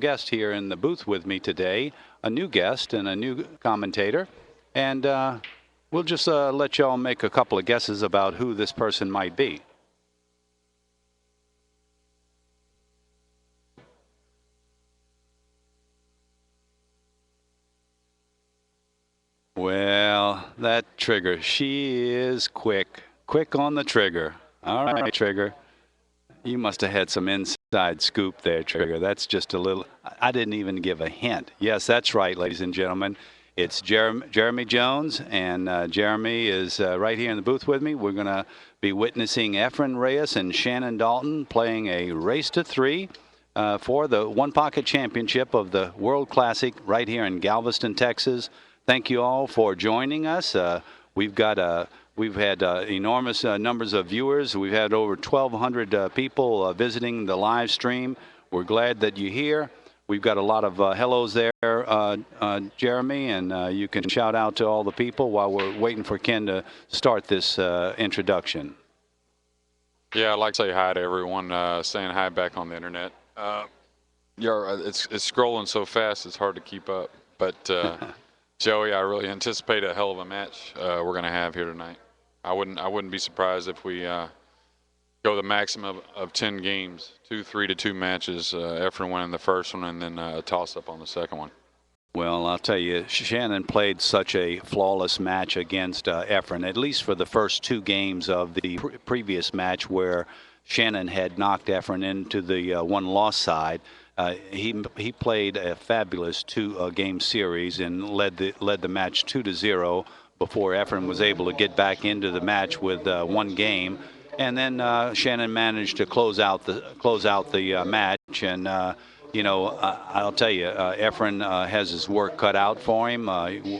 guest here in the booth with me today, a new guest and a new commentator. And we'll just let y'all make a couple of guesses about who this person might be. Well, that Trigger, she is quick on the trigger. All right, Trigger. You must have had some inside scoop there, Trigger. That's just a little, I didn't even give a hint. Yes, that's right, ladies and gentlemen. It's Jeremy Jones, and Jeremy is right here in the booth with me. We're going to be witnessing Efren Reyes and Shannon Daulton playing a race to three for the One Pocket Championship of the World Classic right here in Galveston, Texas. Thank you all for joining us. We've had enormous numbers of viewers. We've had over 1,200 people visiting the live stream. We're glad that you're here. We've got a lot of hellos there, Jeremy, and you can shout out to all the people while we're waiting for Ken to start this introduction. Yeah, I'd like to say hi to everyone, saying hi back on the internet. It's scrolling so fast it's hard to keep up, but Joey, I really anticipate a hell of a match we're going to have here tonight. I wouldn't be surprised if we go the maximum of 10 games, 3-2 matches. Efren winning the first one, and then a toss-up on the second one. Well, I'll tell you, Shannon played such a flawless match against Efren, at least for the first two games of the previous match, where Shannon had knocked Efren into the one-loss side. He played a fabulous two-game series and led the match 2-0 before Efren was able to get back into the match with one game, and then Shannon managed to close out the match. And I'll tell you, Efren has his work cut out for him.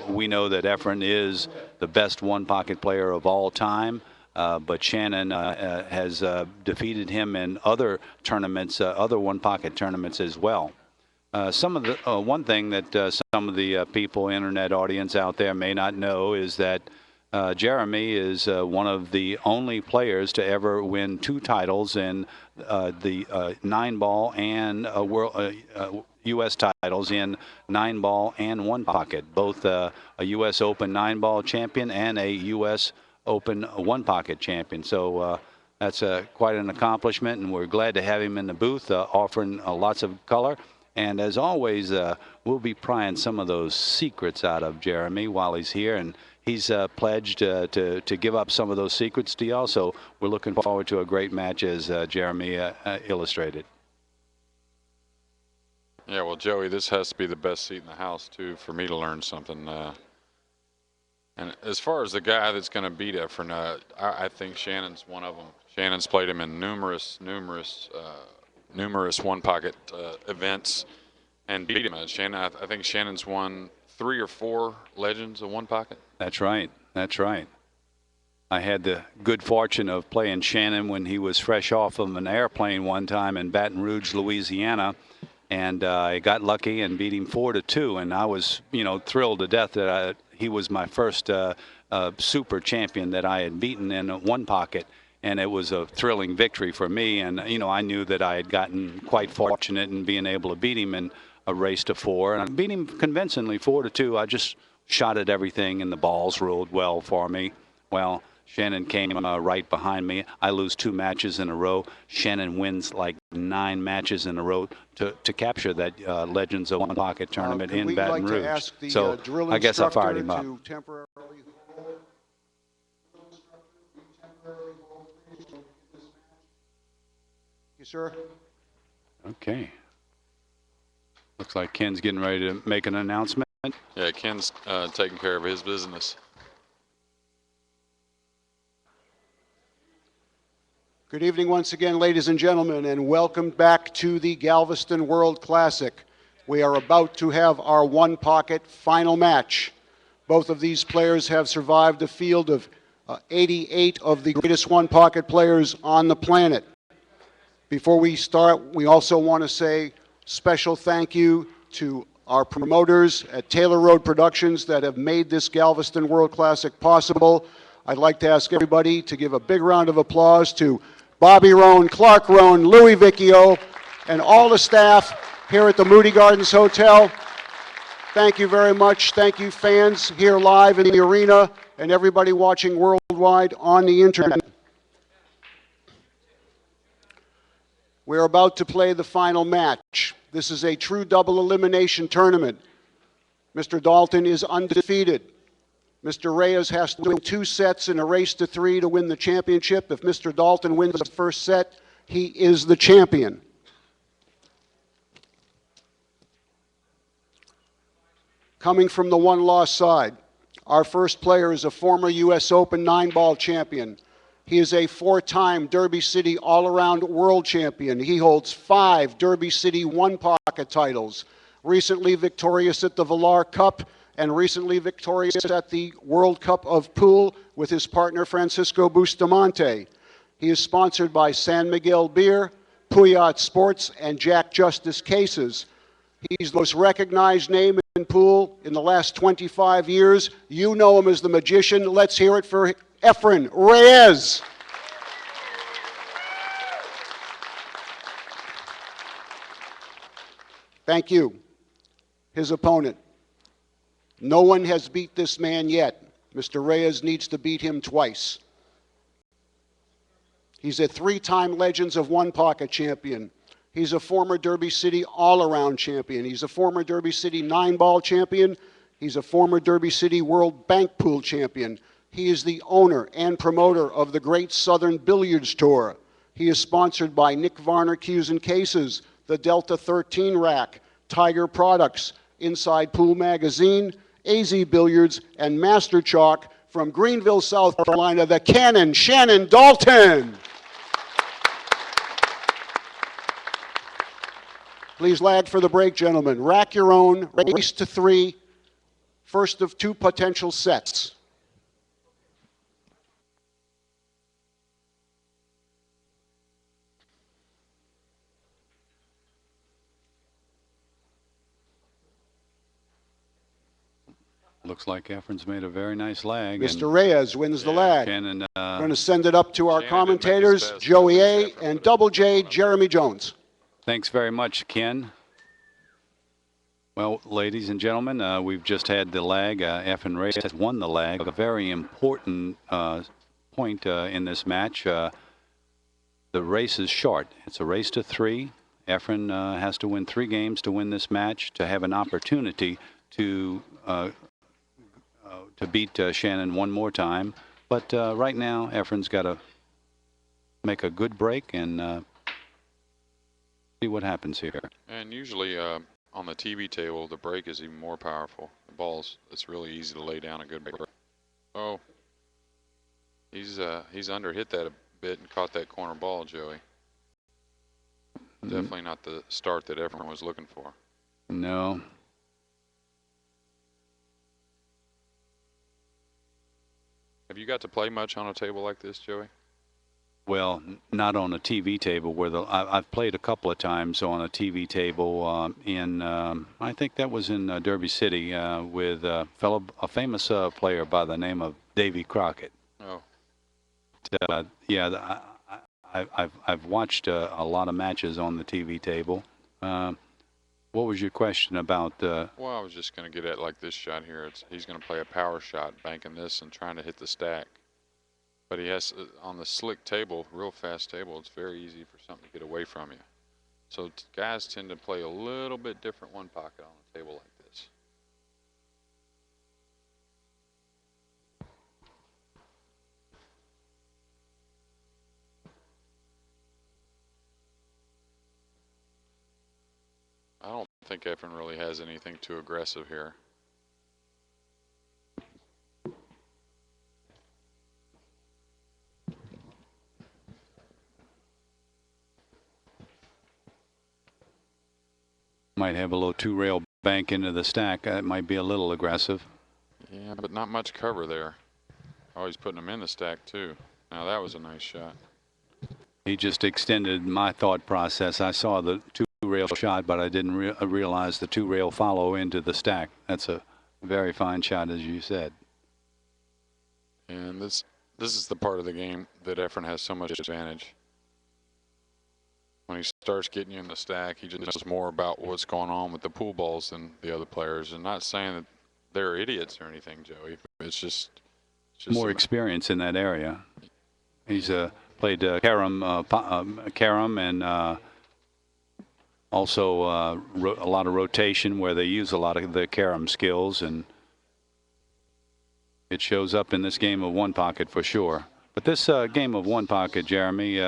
We know that Efren is the best one-pocket player of all time. But Shannon has defeated him in other tournaments, other one-pocket tournaments as well. One thing that some of the people, internet audience out there may not know is that Jeremy is one of the only players to ever win two titles in the 9-ball and U.S. titles in 9-ball and one-pocket, both a U.S. Open 9-ball champion and a U.S. Open one-pocket champion. So that's quite an accomplishment, and we're glad to have him in the booth offering lots of color. And as always, we'll be prying some of those secrets out of Jeremy while he's here, and he's pledged to give up some of those secrets to y'all. So we're looking forward to a great match, as Jeremy illustrated. Yeah, well, Joey, this has to be the best seat in the house, too, for me to learn something. And as far as the guy that's going to beat Efren, I think Shannon's one of them. Shannon's played him in numerous one-pocket events and beat him. I think Shannon's won 3 or 4 Legends of one-pocket. That's right. That's right. I had the good fortune of playing Shannon when he was fresh off of an airplane one time in Baton Rouge, Louisiana. And I got lucky and beat him 4-2. And I was, thrilled to death that he was my first super champion that I had beaten in one pocket. And it was a thrilling victory for me. And, I knew that I had gotten quite fortunate in being able to beat him in a race to 4. And I beat him convincingly 4-2. I just shot at everything, and the balls ruled well for me. Well, Shannon came right behind me. I lose 2 matches in a row. Shannon wins like 9 matches in a row to capture that Legends of One Pocket tournament in Baton Rouge. So I guess I fired him up. Yes, sir. Okay. Looks like Ken's getting ready to make an announcement. Yeah, Ken's taking care of his business. Good evening once again, ladies and gentlemen, and welcome back to the Galveston World Classic. We are about to have our one-pocket final match. Both of these players have survived a field of 88 of the greatest one-pocket players on the planet. Before we start, we also want to say special thank you to our promoters at Taylor Road Productions that have made this Galveston World Classic possible. I'd like to ask everybody to give a big round of applause to Bobby Roan, Clark Roan, Louis Vicchio, and all the staff here at the Moody Gardens Hotel. Thank you very much. Thank you, fans here live in the arena and everybody watching worldwide on the internet. We're about to play the final match. This is a true double elimination tournament. Mr. Daulton is undefeated. Mr. Reyes has to win 2 sets in a race to 3 to win the championship. If Mr. Daulton wins the first set, he is the champion. Coming from the one-loss side, our first player is a former U.S. Open 9-ball champion. He is a 4-time Derby City all-around world champion. He holds 5 Derby City one-pocket titles, recently victorious at the Villar Cup and recently victorious at the World Cup of Pool with his partner Francisco Bustamante. He is sponsored by San Miguel Beer, Puyat Sports, and Jack Justice Cases. He's the most recognized name in pool in the last 25 years. You know him as the magician. Let's hear it for Efren Reyes. Thank you. His opponent. No one has beat this man yet. Mr. Reyes needs to beat him twice. He's a 3-time Legends of One Pocket champion. He's a former Derby City all-around champion. He's a former Derby City 9-ball champion. He's a former Derby City World Bank Pool champion. He is the owner and promoter of the Great Southern Billiards Tour. He is sponsored by Nick Varner Cues and Cases, the Delta 13 Rack, Tiger Products, Inside Pool Magazine, AZ Billiards, and Master Chalk from Greenville, South Carolina, the Cannon, Shannon Daulton. Please lag for the break, gentlemen. Rack your own, race to 3, first of 2 potential sets. Looks like Efren's made a very nice lag. Mr. Reyes wins the lag. Shannon, We're going to send it up to our Shannon commentators, didn't make his best, Joey but A. he's and Double J, Jeremy Jones. thanks very much, Ken. Well, ladies and gentlemen, we've just had the lag. Efren Reyes has won the lag. A very important point in this match. The race is short. It's a race to 3. Efren has to win 3 games to win this match to have an opportunity to beat Shannon one more time. But right now, Efren's got to make a good break and see what happens here. And usually on the TV table, the break is even more powerful. The balls, it's really easy to lay down a good break. Oh, he's underhit that a bit and caught that corner ball, Joey. Definitely not the start that everyone was looking for. No. Have you got to play much on a table like this, Joey? Well, not on a TV table. I've played a couple of times on a TV table in I think that was in Derby City with a famous player by the name of Davy Crockett. Oh. Yeah, I've watched a lot of matches on the TV table. What was your question about? Well, I was just going to get at like this shot here. He's going to play a power shot, banking this and trying to hit the stack. But he has, on the slick table, real fast table, it's very easy for something to get away from you. So guys tend to play a little bit different one pocket on a table like this. I don't think Efren really has anything too aggressive here. Might have a little 2-rail bank into the stack. That might be a little aggressive. Yeah, but not much cover there. Oh, he's putting them in the stack too. Now that was a nice shot. He just extended my thought process. I saw the 2-rail shot, but I didn't realize the 2-rail follow into the stack. That's a very fine shot, as you said. And this is the part of the game that Efren has so much advantage. when he starts getting you in the stack, he just knows more about what's going on with the pool balls than the other players. And not saying that they're idiots or anything, Joey. It's just more experience in that area. He's played carom and also a lot of rotation where they use a lot of the carom skills, and it shows up in this game of one pocket for sure. But this game of one pocket, Jeremy,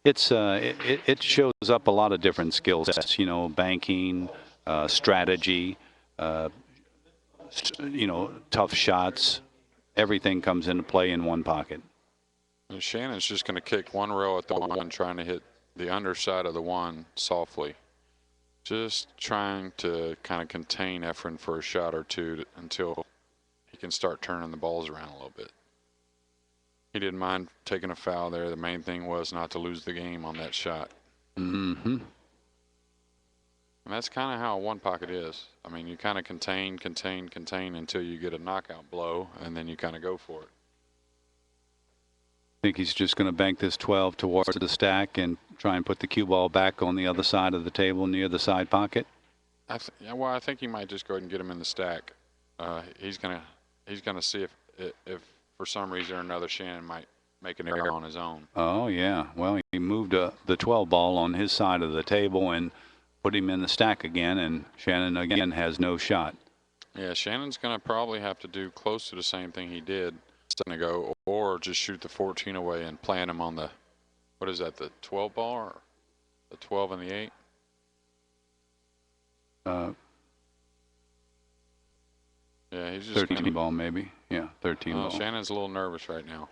it shows up a lot of different skill sets. You know, banking, strategy, you know, tough shots. Everything comes into play in one pocket. And Shannon's just going to kick one row at the one, trying to hit the underside of the one softly. Just trying to kind of contain Efren for a shot or two until he can start turning the balls around a little bit. He didn't mind taking a foul there. The main thing was not to lose the game on that shot. Mm-hmm. And that's kind of how one pocket is. I mean, you kind of contain until you get a knockout blow, and then you kind of go for it. I think he's just going to bank this 12 towards the stack and try and put the cue ball back on the other side of the table near the side pocket. Well, I think he might just go ahead and get him in the stack. He's gonna see if for some reason or another Shannon might make an error on his own. Oh yeah, well he moved the 12 ball on his side of the table and put him in the stack again, and Shannon again has no shot. Yeah, Shannon's gonna probably have to do close to the same thing he did a second ago, or just shoot the 14 away and plant him on the, what is that, the 12 ball or the 12 and the 8? Yeah, he's just 13 ball maybe. Yeah, 13 ball. Shannon's a little nervous right now.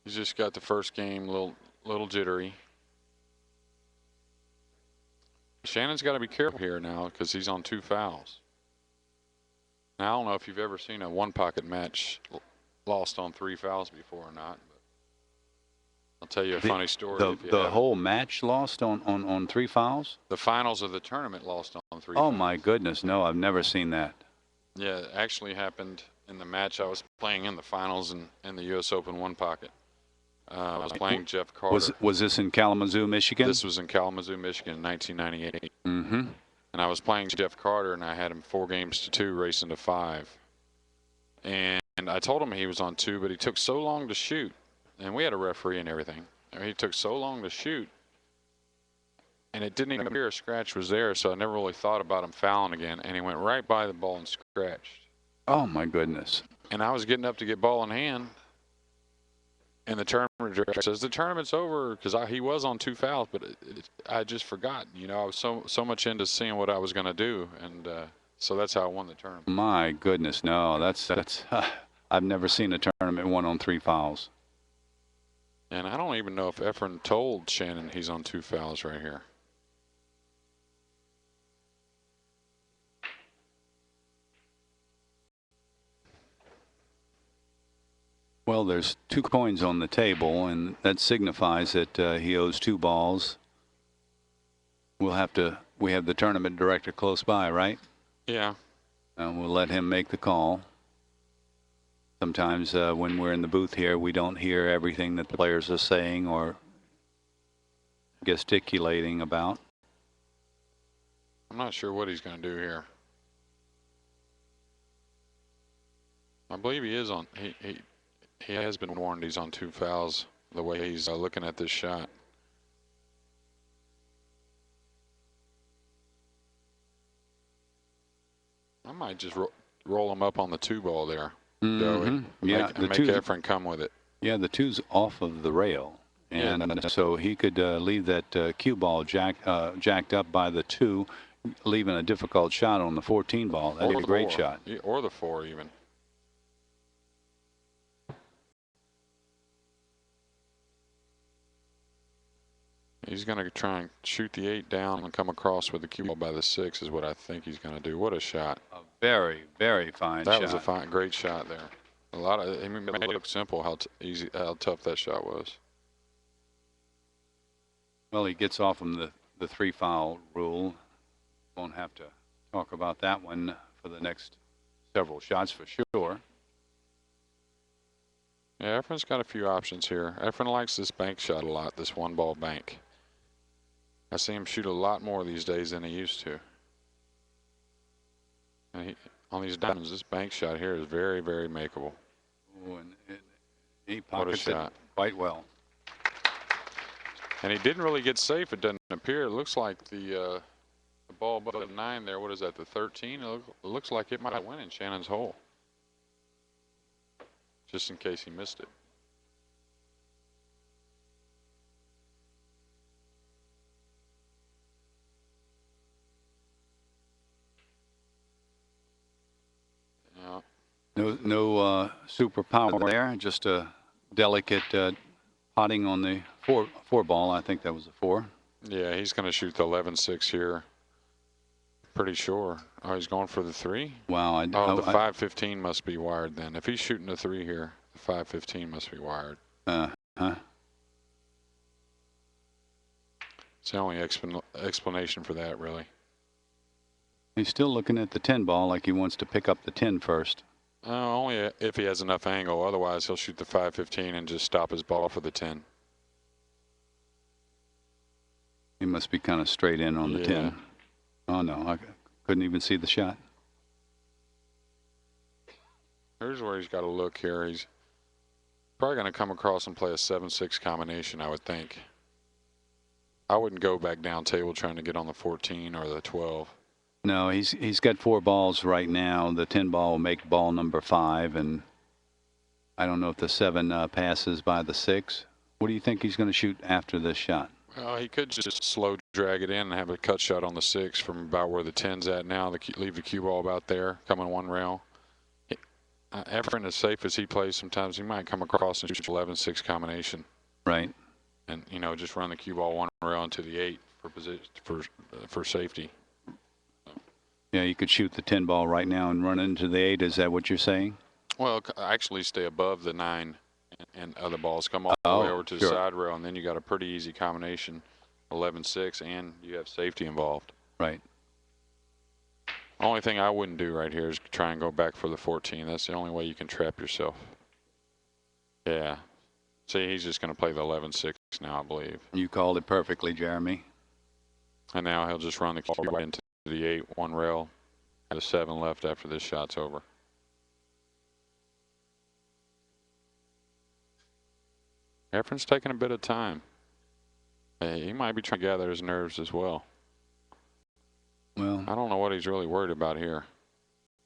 He's just got the first game, little jittery. Shannon's got to be careful here now because he's on 2 fouls. Now, I don't know if you've ever seen a one pocket match lost on 3 fouls before or not, but I'll tell you a funny story. The whole match lost on 3 fouls? The finals of the tournament lost on 3 Oh fouls. my goodness, no, I've never seen that. Yeah, it actually happened in the match I was playing in the finals in the U.S. Open one pocket. I was playing Jeff Carter. Was this in Kalamazoo, Michigan? This was in Kalamazoo, Michigan in 1998. Mm-hmm. And I was playing Jeff Carter, and I had him 4 games to 2, racing to 5. And I told him he was on 2, but he took so long to shoot. And we had a referee and everything. He took so long to shoot, and it didn't even appear a scratch was there, so I never really thought about him fouling again. And he went right by the ball and scratched. Oh, my goodness. And I was getting up to get ball in hand, and the tournament director says, the tournament's over, because he was on 2 fouls, but I just forgot. You know, I was so much into seeing what I was going to do, and so that's how I won the tournament. My goodness, no, that's I've never seen a tournament won on 3 fouls. And I don't even know if Efren told Shannon he's on 2 fouls right here. Well, there's 2 coins on the table, and that signifies that he owes 2 balls. We have the tournament director close by, right? Yeah. We'll let him make the call. Sometimes when we're in the booth here, we don't hear everything that the players are saying or gesticulating about. I'm not sure what he's going to do here. I believe he is on. He has been warned he's on 2 fouls the way he's looking at this shot. I might just roll him up on the 2 ball there. Mm-hmm. Yeah, make Efren come with it. Yeah, the 2's off of the rail, and so he could leave that cue ball jacked up by the 2, leaving a difficult shot on the 14 ball. That'd be a great shot. Or the 4 even. He's going to try and shoot the 8 down and come across with the cue ball by the 6 is what I think he's going to do. What a shot. A very, very fine shot. That was a great shot there. He made it look simple how tough that shot was. Well, he gets off from the 3 foul rule. Won't have to talk about that one for the next several shots for sure. Yeah, Efren's got a few options here. Efren likes this bank shot a lot, this 1 ball bank. I see him shoot a lot more these days than he used to. And on these diamonds, this bank shot here is very, very makeable. Oh, and he pockets it quite well. And he didn't really get safe, it doesn't appear. It looks like the ball above the 9 there, what is that, the 13? It looks like it might win in Shannon's hole. Just in case he missed it. No superpower there, just a delicate potting on the four ball. I think that was a 4. Yeah, he's going to shoot the 11-6 here. Pretty sure. Oh, he's going for the 3? Wow. The 5-15 must be wired then. If he's shooting the 3 here, the 5-15 must be wired. Huh. It's the only explanation for that, really. He's still looking at the 10 ball like he wants to pick up the 10 first. Only if he has enough angle. Otherwise, he'll shoot the 5-15 and just stop his ball for the 10. He must be kind of straight in on the 10. Oh, no. I couldn't even see the shot. Here's where he's got to look here. He's probably going to come across and play a 7-6 combination, I would think. I wouldn't go back down table trying to get on the 14 or the 12. No, he's got 4 balls right now. The 10 ball will make ball number 5, and I don't know if the 7 passes by the 6. What do you think he's going to shoot after this shot? Well, he could just slow drag it in and have a cut shot on the 6 from about where the 10's at now. Leave the cue ball about there, coming 1 rail. Efren, as safe as he plays, sometimes he might come across and shoot 11-6 combination. Right. And just run the cue ball 1 rail into the 8 for safety. Yeah, you could shoot the 10 ball right now and run into the 8. Is that what you're saying? Well, actually stay above the 9 and other balls come all the way over to the side rail, and then you got a pretty easy combination, 11-6, and you have safety involved. Right. Only thing I wouldn't do right here is try and go back for the 14. That's the only way you can trap yourself. Yeah. See, he's just going to play the 11-6 now, I believe. You called it perfectly, Jeremy. And now he'll just run the cue right into the 8, 1 rail, have a 7 left after this shot's over. Efren's taking a bit of time. He might be trying to gather his nerves as well. Well, I don't know what he's really worried about here.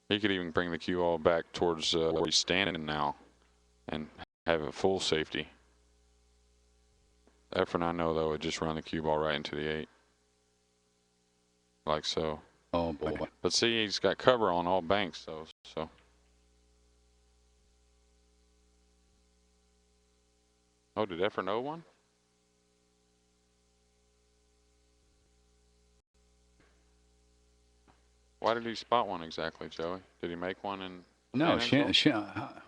He could even bring the cue all back towards where he's standing now and have a full safety. Efren, I know, though, would just run the cue ball right into the 8. Like so. Oh, boy. But see, he's got cover on all banks, though, so. Oh, did Efren know one? Why did he spot one exactly, Joey? Did he make one in? No,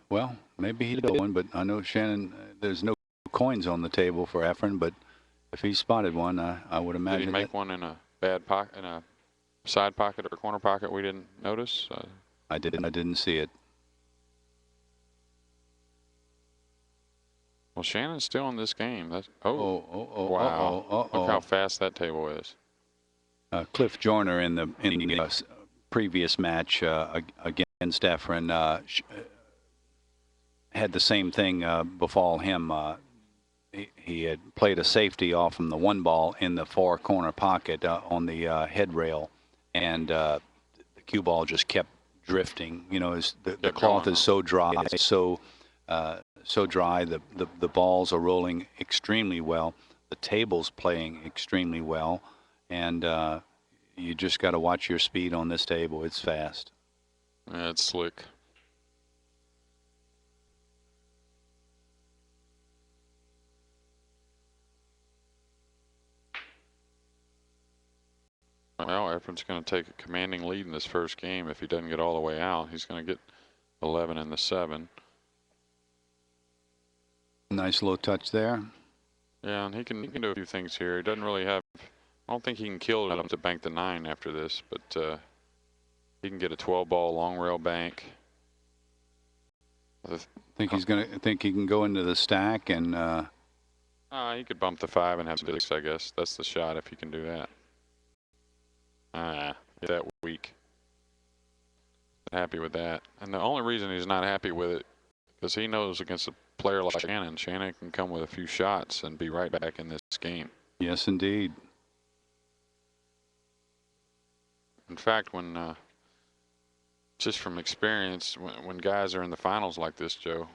well, maybe he did one, but I know Shannon, there's no coins on the table for Efren, but if he spotted one, I would imagine. Did he make one in a bad pocket, in a side pocket or corner pocket we didn't notice? I didn't see it. Well, Shannon's still in this game. That's wow. Look how fast that table is. Cliff Joyner in the previous match against Efren had the same thing befall him. He had played a safety off from the 1 ball in the 4 corner pocket on the head rail, and the cue ball just kept drifting. The cloth is so dry, so dry. The balls are rolling extremely well. The table's playing extremely well, and you just got to watch your speed on this table. It's fast. Yeah, it's slick. Well, Efren's going to take a commanding lead in this first game. If he doesn't get all the way out, he's going to get 11 in the 7. Nice low touch there. Yeah, and he can do a few things here. He doesn't really have. I don't think he can kill it to bank the 9 after this, but he can get a 12 ball long rail bank. Think he can go into the stack and He could bump the 5 and have 6, I guess. That's the shot if he can do that. That weak. Happy with that. And the only reason he's not happy with it, because he knows against a player like Shannon can come with a few shots and be right back in this game. Yes, indeed. In fact, when just from experience, when guys are in the finals like this, Joey,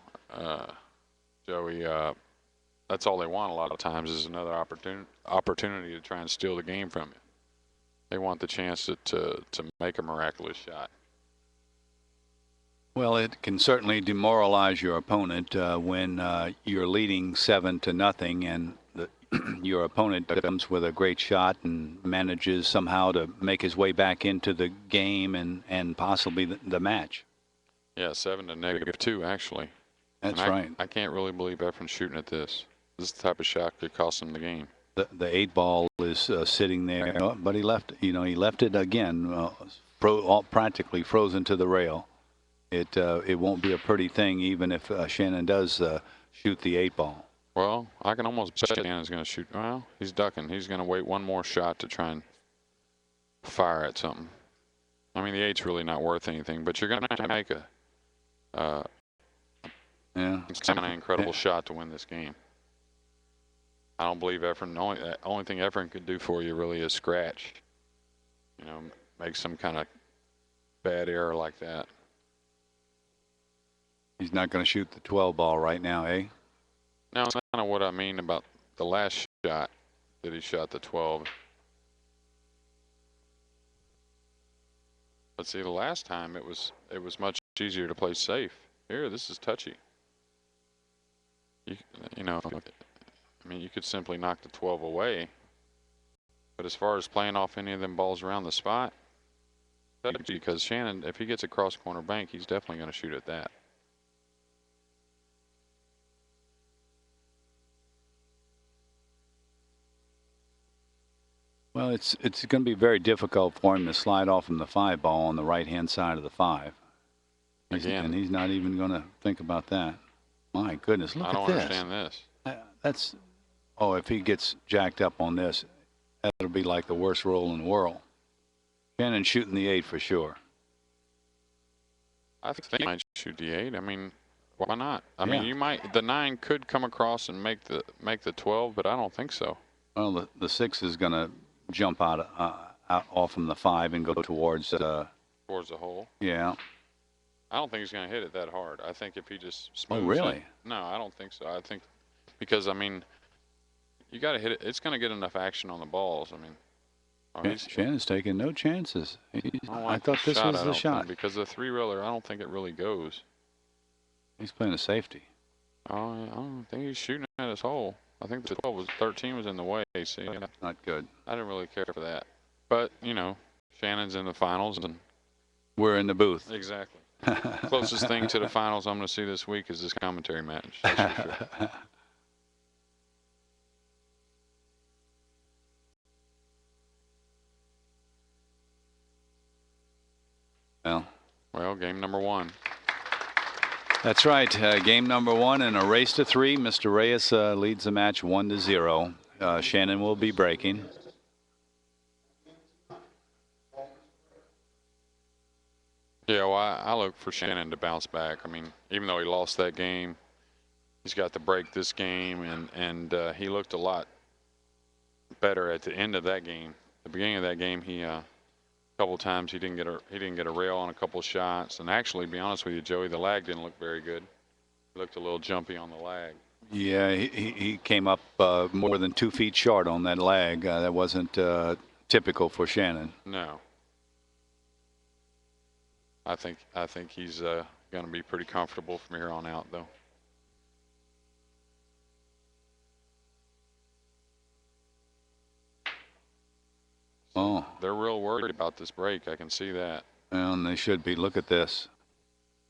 that's all they want a lot of times is another opportunity to try and steal the game from you. They want the chance to make a miraculous shot. Well, it can certainly demoralize your opponent when you're leading 7-0 and your opponent comes with a great shot and manages somehow to make his way back into the game and possibly the match. Yeah, 7 to -2 actually. That's and right. I can't really believe Efren's shooting at this. This is the type of shot could cost him the game. The 8 ball is sitting there, but he left. He left it again, practically frozen to the rail. It won't be a pretty thing even if Shannon does shoot the 8 ball. Well, I can almost bet Shannon's going to shoot. Well, he's ducking. He's going to wait one more shot to try and fire at something. I mean, the 8's really not worth anything, but you're going to have to make an incredible shot to win this game. I don't believe Efren. The only thing Efren could do for you really is scratch. Make some kind of bad error like that. He's not going to shoot the 12 ball right now, eh? Now, that's kind of what I mean about the last shot that he shot the 12. But see, the last time it was much easier to play safe. Here, this is touchy. I mean, you could simply knock the 12 away. But as far as playing off any of them balls around the spot, because Shannon, if he gets across corner bank, he's definitely going to shoot at that. Well, it's going to be very difficult for him to slide off from the 5 ball on the right-hand side of the 5. Again. And he's not even going to think about that. My goodness, look at this. I don't understand this. If he gets jacked up on this, that'll be like the worst roll in the world. Shannon's shooting the 8 for sure. I think he might shoot the 8. I mean, why not? I mean, the 9 could come across and make the 12, but I don't think so. Well, the 6 is going to jump out off from the 5 and go towards the hole. Yeah. I don't think he's going to hit it that hard. I think if he just smooths Oh, really? it. No, I don't think so. I think because, I mean, you got to hit it. It's going to get enough action on the balls. I mean, Shannon's taking no chances. I thought this was was the shot. Because the 3-reeler, I don't think it really goes. He's playing a safety. Oh, I don't think he's shooting at his hole. I think the 13 was in the way. See, not good. I didn't really care for that. But, Shannon's in the finals. And we're in the booth. Exactly. Closest thing to the finals I'm going to see this week is this commentary match. That's for sure. Well, game number 1. That's right. Game number 1 in a race to 3. Mr. Reyes leads the match 1-0. Shannon will be breaking. Yeah, well, I look for Shannon to bounce back. I mean, even though he lost that game, he's got to break this game, and he looked a lot better at the end of that game. The beginning of that game, he a couple of times he didn't get a rail on a couple of shots, and actually, to be honest with you, Joey, the lag didn't look very good. He looked a little jumpy on the lag. Yeah, he came up more than 2 feet short on that lag. That wasn't typical for Shannon. No. I think he's going to be pretty comfortable from here on out, though. Oh. They're real worried about this break. I can see that. And they should be. Look at this.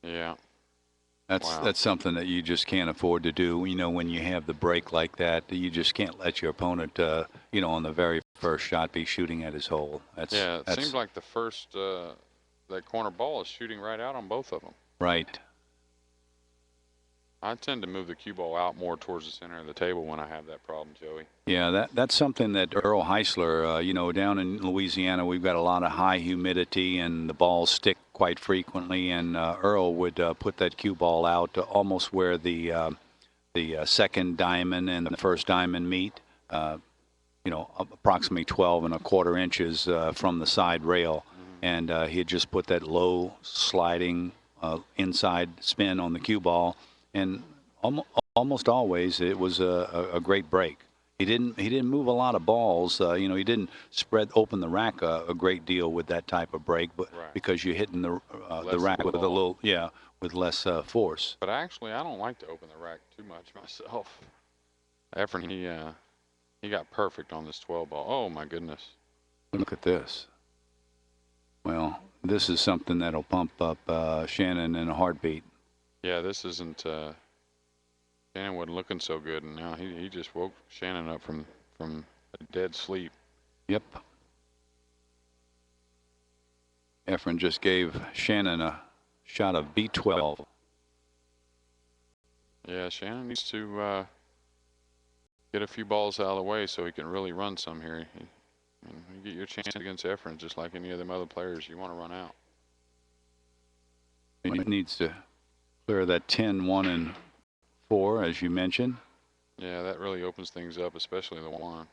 Yeah. That's something that you just can't afford to do. When you have the break like that, you just can't let your opponent, on the very first shot be shooting at his hole. It seems like the first, that corner ball is shooting right out on both of them. Right. I tend to move the cue ball out more towards the center of the table when I have that problem, Joey. Yeah, that's something that Earl Heisler, down in Louisiana, we've got a lot of high humidity and the balls stick quite frequently. And Earl would put that cue ball out to almost where the second diamond and the first diamond meet, approximately 12 1/4 inches from the side rail. And he'd just put that low sliding inside spin on the cue ball. And almost always it was a great break. He didn't move a lot of balls. He didn't spread open the rack a great deal with that type of break, but Right. because you're hitting the rack with a little with less force. But actually, I don't like to open the rack too much myself. Efren, he got perfect on this 12 ball. Oh my goodness! Look at this. Well, this is something that'll pump up Shannon in a heartbeat. Yeah, this isn't. Shannon wasn't looking so good, and now he just woke Shannon up from a dead sleep. Yep. Efren just gave Shannon a shot of B12. Yeah, Shannon needs to get a few balls out of the way so he can really run some here. You get your chance against Efren, just like any of them other players, you want to run out. He needs to clear that 10, 1, and 4, as you mentioned. Yeah, that really opens things up, especially the 1.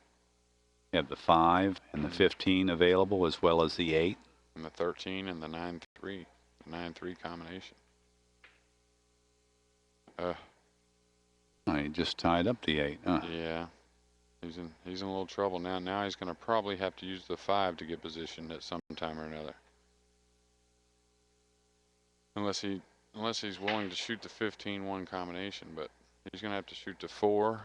You have the 5 and the 15 available, as well as the 8. And the 13 and the 9-3. The 9-3 combination. Oh, he just tied up the 8. Huh? Yeah. He's in a little trouble now. Now he's going to probably have to use the 5 to get positioned at some time or another. Unless he's willing to shoot the 15-1 combination, but he's going to have to shoot the 4,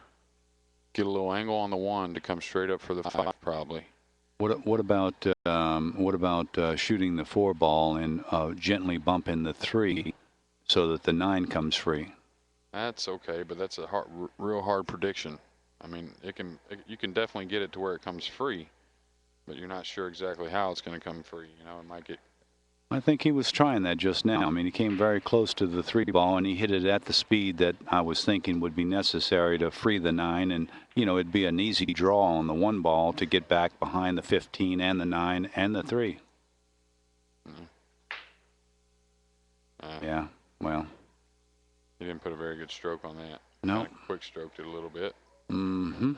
get a little angle on the 1 to come straight up for the 5 probably. What about shooting the 4 ball and gently bumping the 3 so that the 9 comes free? That's okay, but that's a real hard prediction. I mean, you can definitely get it to where it comes free, but you're not sure exactly how it's going to come free. It might get. I think he was trying that just now. I mean, he came very close to the 3 ball, and he hit it at the speed that I was thinking would be necessary to free the 9. And, it'd be an easy draw on the 1 ball to get back behind the 15 and the 9 and the 3. Yeah, well. He didn't put a very good stroke on that. No. Kind of quick stroked it a little bit. Mm-hmm.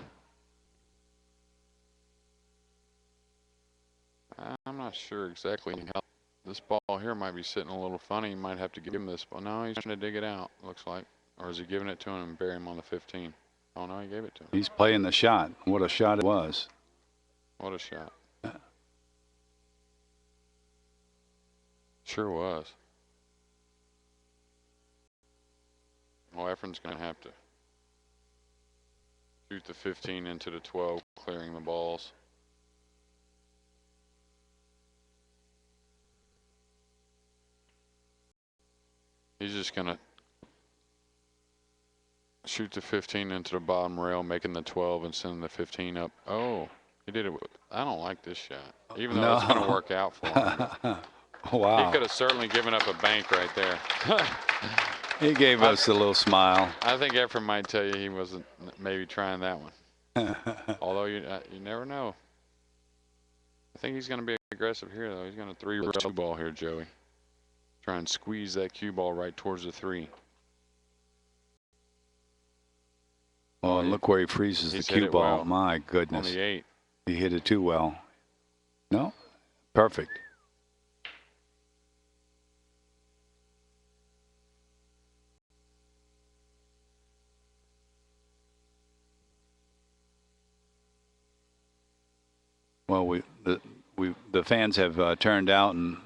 I'm not sure exactly how. This ball here might be sitting a little funny. You might have to give him this ball. No, he's trying to dig it out, looks like. Or is he giving it to him and bury him on the 15? Oh, no, he gave it to him. He's playing the shot. What a shot it was. What a shot. Sure was. Well, Efren's going to have to shoot the 15 into the 12, clearing the balls. He's just going to shoot the 15 into the bottom rail, making the 12 and sending the 15 up. Oh, he did it. I don't like this shot, even though it's going to work out for him. Wow. He could have certainly given up a bank right there. He gave us a little smile. I think Efren might tell you he wasn't maybe trying that one. Although you never know. I think he's going to be aggressive here, though. He's going to 3-row ball here, Joey. Try and squeeze that cue ball right towards the 3. Oh, and look where he freezes the cue ball. Well. My goodness. On the 8. He hit it too well. No? Perfect. Well, the fans have turned out in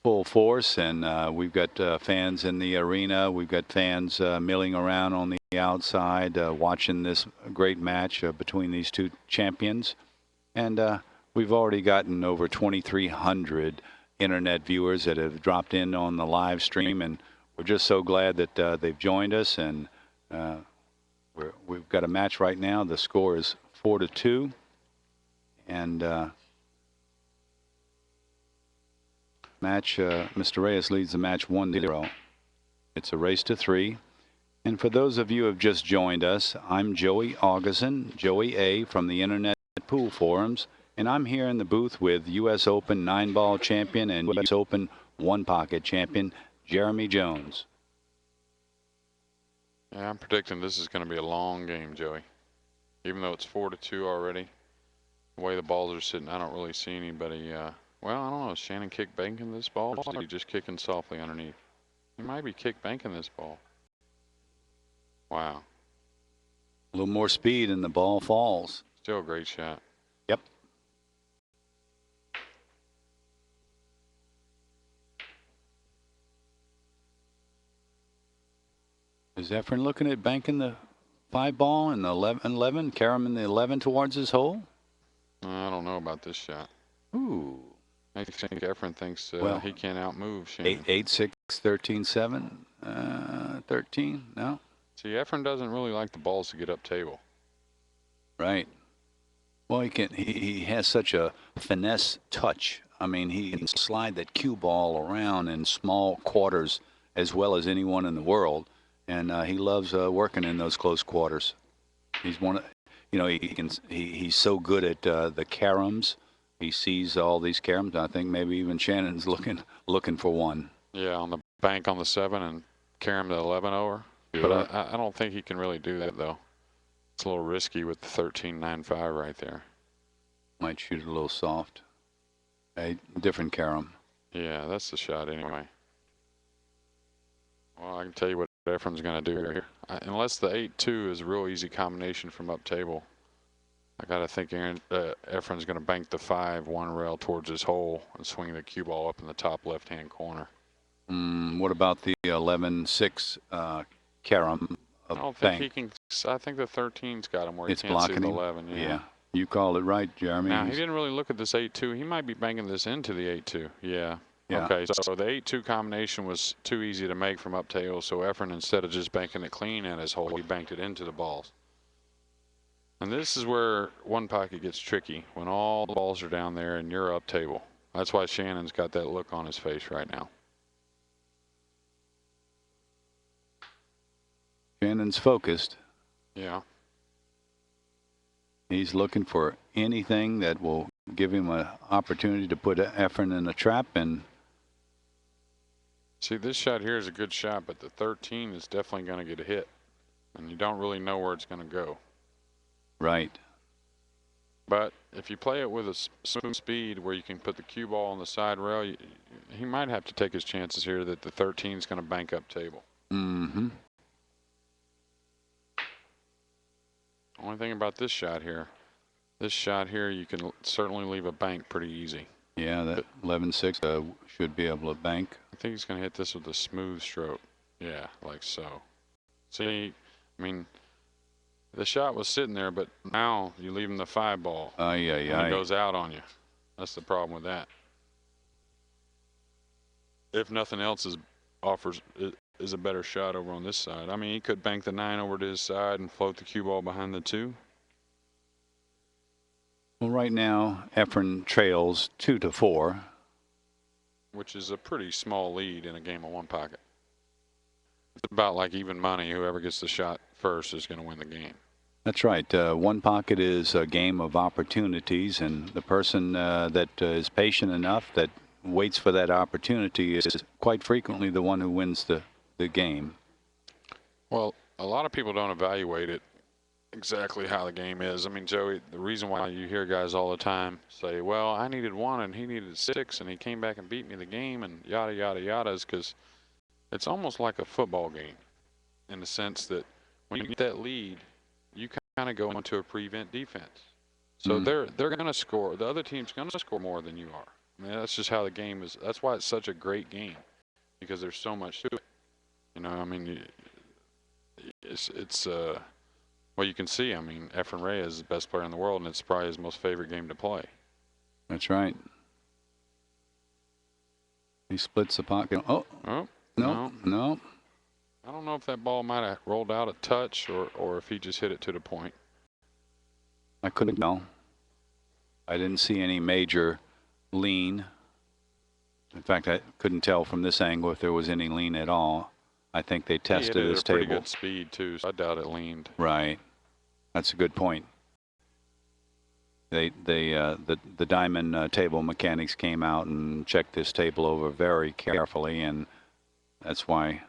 full force, and we've got fans in the arena. We've got fans milling around on the outside, watching this great match between these two champions. And we've already gotten over 2,300 internet viewers that have dropped in on the live stream, and we're just so glad that they've joined us. And we've got a match right now. The score is 4-2. And Mr. Reyes leads the match 1-0. It's a race to 3. And for those of you who have just joined us, I'm Joey Augustin, Joey A. from the Internet Pool Forums, and I'm here in the booth with U.S. Open 9-ball champion and U.S. Open 1-pocket champion, Jeremy Jones. Yeah, I'm predicting this is going to be a long game, Joey. Even though it's 4-2 already, the way the balls are sitting, I don't really see anybody. Well, I don't know. Is Shannon kick banking this ball, or is he just kicking softly underneath? He might be kick banking this ball. Wow. A little more speed and the ball falls. Still a great shot. Yep. Is Efren looking at banking the 5-ball and the 11, carrying the 11 towards his hole? I don't know about this shot. Ooh. I think Efren thinks Well, he can't outmove Shannon. 8-6, 13-7, 13, no? See, Efren doesn't really like the balls to get up table. Right. Well, he has such a finesse touch. I mean, he can slide that cue ball around in small quarters as well as anyone in the world, and he loves working in those close quarters. He's one of, you know, he's so good at the caroms. He sees all these caroms. I think maybe even Shannon's looking for one. Yeah, on the bank on the 7 and carry him the 11 over. But I don't think he can really do that, though. It's a little risky with the 13.95 right there. Might shoot it a little soft. A different carom. Yeah, that's the shot anyway. Well, I can tell you what Efren's going to do here. Unless the 8-2 is a real easy combination from up table, I got to think Efren's going to bank the 5-1 rail towards his hole and swing the cue ball up in the top left-hand corner. What about the 11-6 carom? I don't think he can. I think the 13's got him where he can't see the 11. Yeah, you called it right, Jeremy. Now, he didn't really look at this 8-2. He might be banking this into the 8-2. Yeah. Okay, so the 8-2 combination was too easy to make from up table, so Efren, instead of just banking it clean at his hole, he banked it into the balls. And this is where 1-pocket gets tricky, when all the balls are down there and you're up table. That's why Shannon's got that look on his face right now. Shannon's focused. Yeah. He's looking for anything that will give him an opportunity to put Efren in a trap. And see, this shot here is a good shot, but the 13 is definitely going to get a hit, and you don't really know where it's going to go. Right. But if you play it with a smooth speed where you can put the cue ball on the side rail, he might have to take his chances here that the 13 is going to bank up table. Mm-hmm. Only thing about this shot here, you can certainly leave a bank pretty easy. Yeah, that 11-6 should be able to bank. I think he's going to hit this with a smooth stroke. Yeah, like so. See, I mean, the shot was sitting there, but now you leave him the 5-ball. And it goes out on you. That's the problem with that. If nothing else is a better shot over on this side. I mean, he could bank the 9 over to his side and float the cue ball behind the 2. Well, right now, Efren trails 2-4. Which is a pretty small lead in a game of 1-pocket. It's about like even money. Whoever gets the shot first is going to win the game. That's right. 1-pocket is a game of opportunities, and the person that is patient enough that waits for that opportunity is quite frequently the one who wins the game. Well, a lot of people don't evaluate it exactly how the game is. I mean, Joey, the reason why you hear guys all the time say, well, I needed 1 and he needed 6 and he came back and beat me the game and yada, yada, yada is because it's almost like a football game in the sense that when you get that lead, you kind of go into a prevent defense. So they're going to score. The other team's going to score more than you are. I mean, that's just how the game is. That's why it's such a great game, because there's so much to it. You know, I mean, well, you can see, I mean, Efren Reyes is the best player in the world, and it's probably his most favorite game to play. That's right. He splits the pocket. Oh, no. I don't know if that ball might have rolled out a touch or if he just hit it to the point. I couldn't tell. I didn't see any major lean. In fact, I couldn't tell from this angle if there was any lean at all. I think they He hit tested it this at a pretty table. good speed too, so I doubt it leaned. Right. That's a good point. The diamond table mechanics came out and checked this table over very carefully, and that's why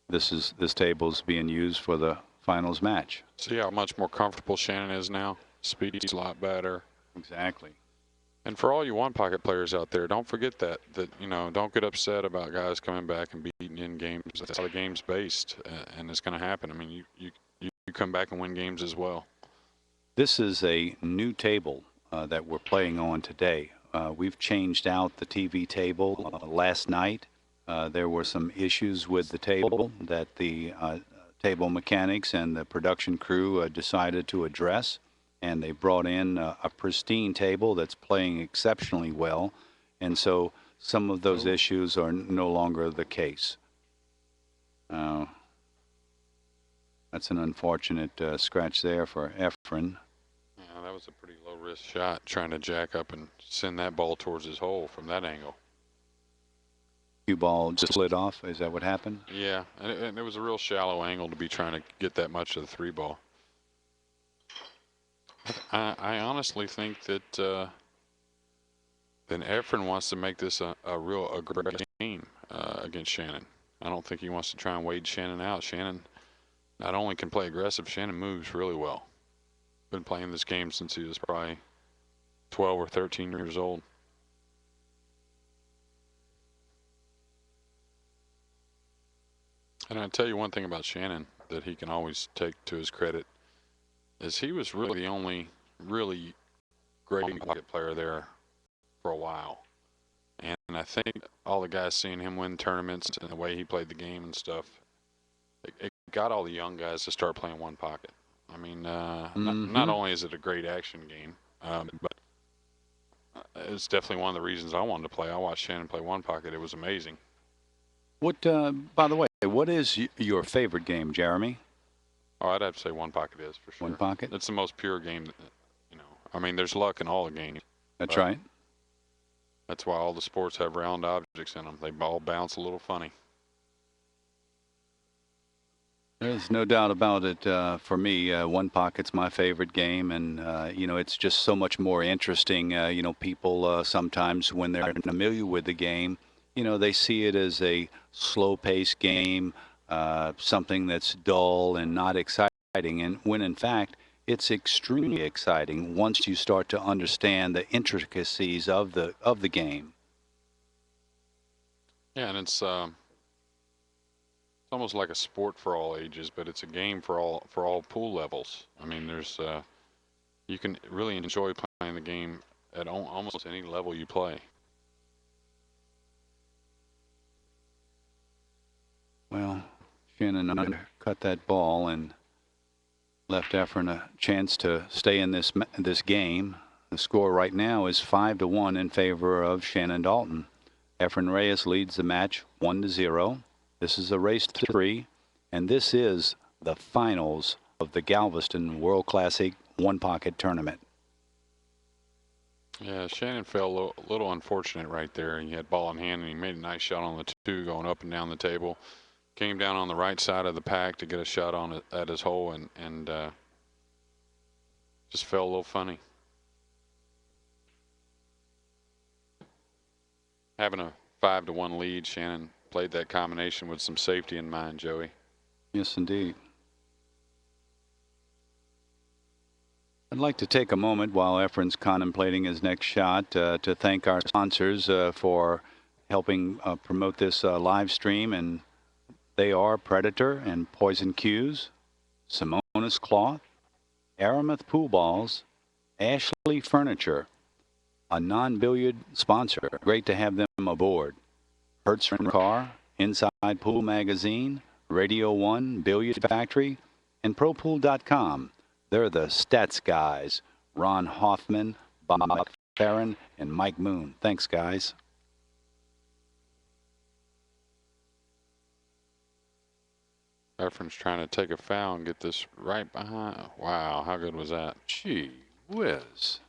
this table's being used for the finals match. See how much more comfortable Shannon is now? Speed's a lot better. Exactly. And for all you one pocket players out there, don't forget that don't get upset about guys coming back and beating in games. That's how the game's based, and it's going to happen. I mean, you come back and win games as well. This is a new table that we're playing on today. We've changed out the TV table last night. There were some issues with the table that the table mechanics and the production crew decided to address, and they brought in a pristine table that's playing exceptionally well, and so some of those issues are no longer the case. That's an unfortunate scratch there for Efren. Yeah, that was a pretty low-risk shot, trying to jack up and send that ball towards his hole from that angle. Cue ball just slid off. Is that what happened? Yeah, and it was a real shallow angle to be trying to get that much of the 3 ball. I honestly think that then Efren wants to make this a real aggressive game against Shannon. I don't think he wants to try and wade Shannon out. Shannon not only can play aggressive, Shannon moves really well. Been playing this game since he was probably 12 or 13 years old. And I'll tell you one thing about Shannon that he can always take to his credit is he was really the only really great pocket player there for a while. And I think all the guys seeing him win tournaments and the way he played the game and stuff, it got all the young guys to start playing one pocket. I mean, not only is it a great action game, but it's definitely one of the reasons I wanted to play. I watched Shannon play one pocket. It was amazing. What, by the way, what is your favorite game, Jeremy? Oh, I'd have to say one pocket is for sure. One pocket? It's the most pure game that, I mean, there's luck in all the games. That's right. That's why all the sports have round objects in them. They all bounce a little funny. There's no doubt about it. For me, one pocket's my favorite game, and it's just so much more interesting. People sometimes, when they're familiar with the game, they see it as a slow-paced game, something that's dull and not exciting. And when in fact, it's extremely exciting once you start to understand the intricacies of the game. Yeah, and it's almost like a sport for all ages, but it's a game for all pool levels. I mean, there's you can really enjoy playing the game at almost any level you play. Well, Shannon undercut that ball and left Efren a chance to stay in this game. The score right now is 5-1 in favor of Shannon Daulton. Efren Reyes leads the match 1-0. This is a race to 3, and this is the finals of the Galveston World Classic One Pocket Tournament. Yeah, Shannon fell a little unfortunate right there. He had ball in hand, and he made a nice shot on the 2 going up and down the table. Came down on the right side of the pack to get a shot on it at his hole, and just fell a little funny. Having a 5-1 lead, Shannon played that combination with some safety in mind, Joey. Yes, indeed. I'd like to take a moment while Efren's contemplating his next shot to thank our sponsors for helping promote this live stream, and they are Predator and Poison Cues, Simonis Cloth, Aramuth Pool Balls, Ashley Furniture, a non-billiard sponsor. Great to have them aboard. Hertz Car, Inside Pool Magazine, Radio 1, Billiard Factory, and ProPool.com. They're the stats guys, Ron Hoffman, Bob Farron, and Mike Moon. Thanks, guys. Efren's trying to take a foul and get this right behind. Wow, how good was that? Gee whiz.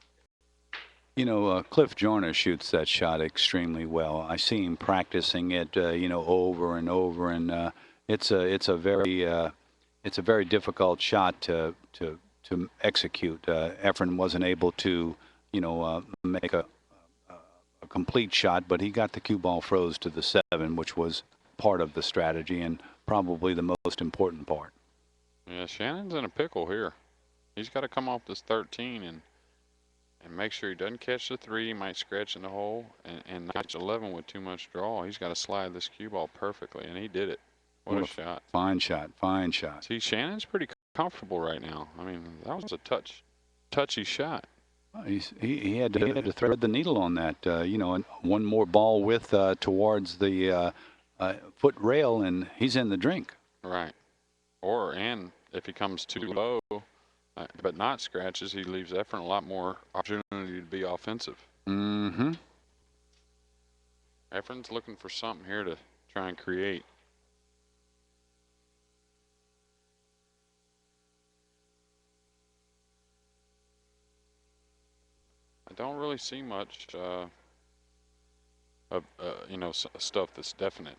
Cliff Joyner shoots that shot extremely well. I see him practicing it, over and over, and it's a very difficult shot to execute. Efren wasn't able to, make a complete shot, but he got the cue ball froze to the 7, which was part of the strategy and probably the most important part. Yeah, Shannon's in a pickle here. He's got to come off this 13 and make sure he doesn't catch the 3. He might scratch in the hole and notch 11 with too much draw. He's got to slide this cue ball perfectly, and he did it. What a shot. Fine shot, fine shot. See, Shannon's pretty comfortable right now. I mean, that was a touchy shot. He had to thread the needle on that, and one more ball width towards the foot rail, and he's in the drink. Right. And if he comes too low, but not scratches, he leaves Efren a lot more opportunity to be offensive. Mm-hmm. Efren's looking for something here to try and create. I don't really see much of stuff that's definite.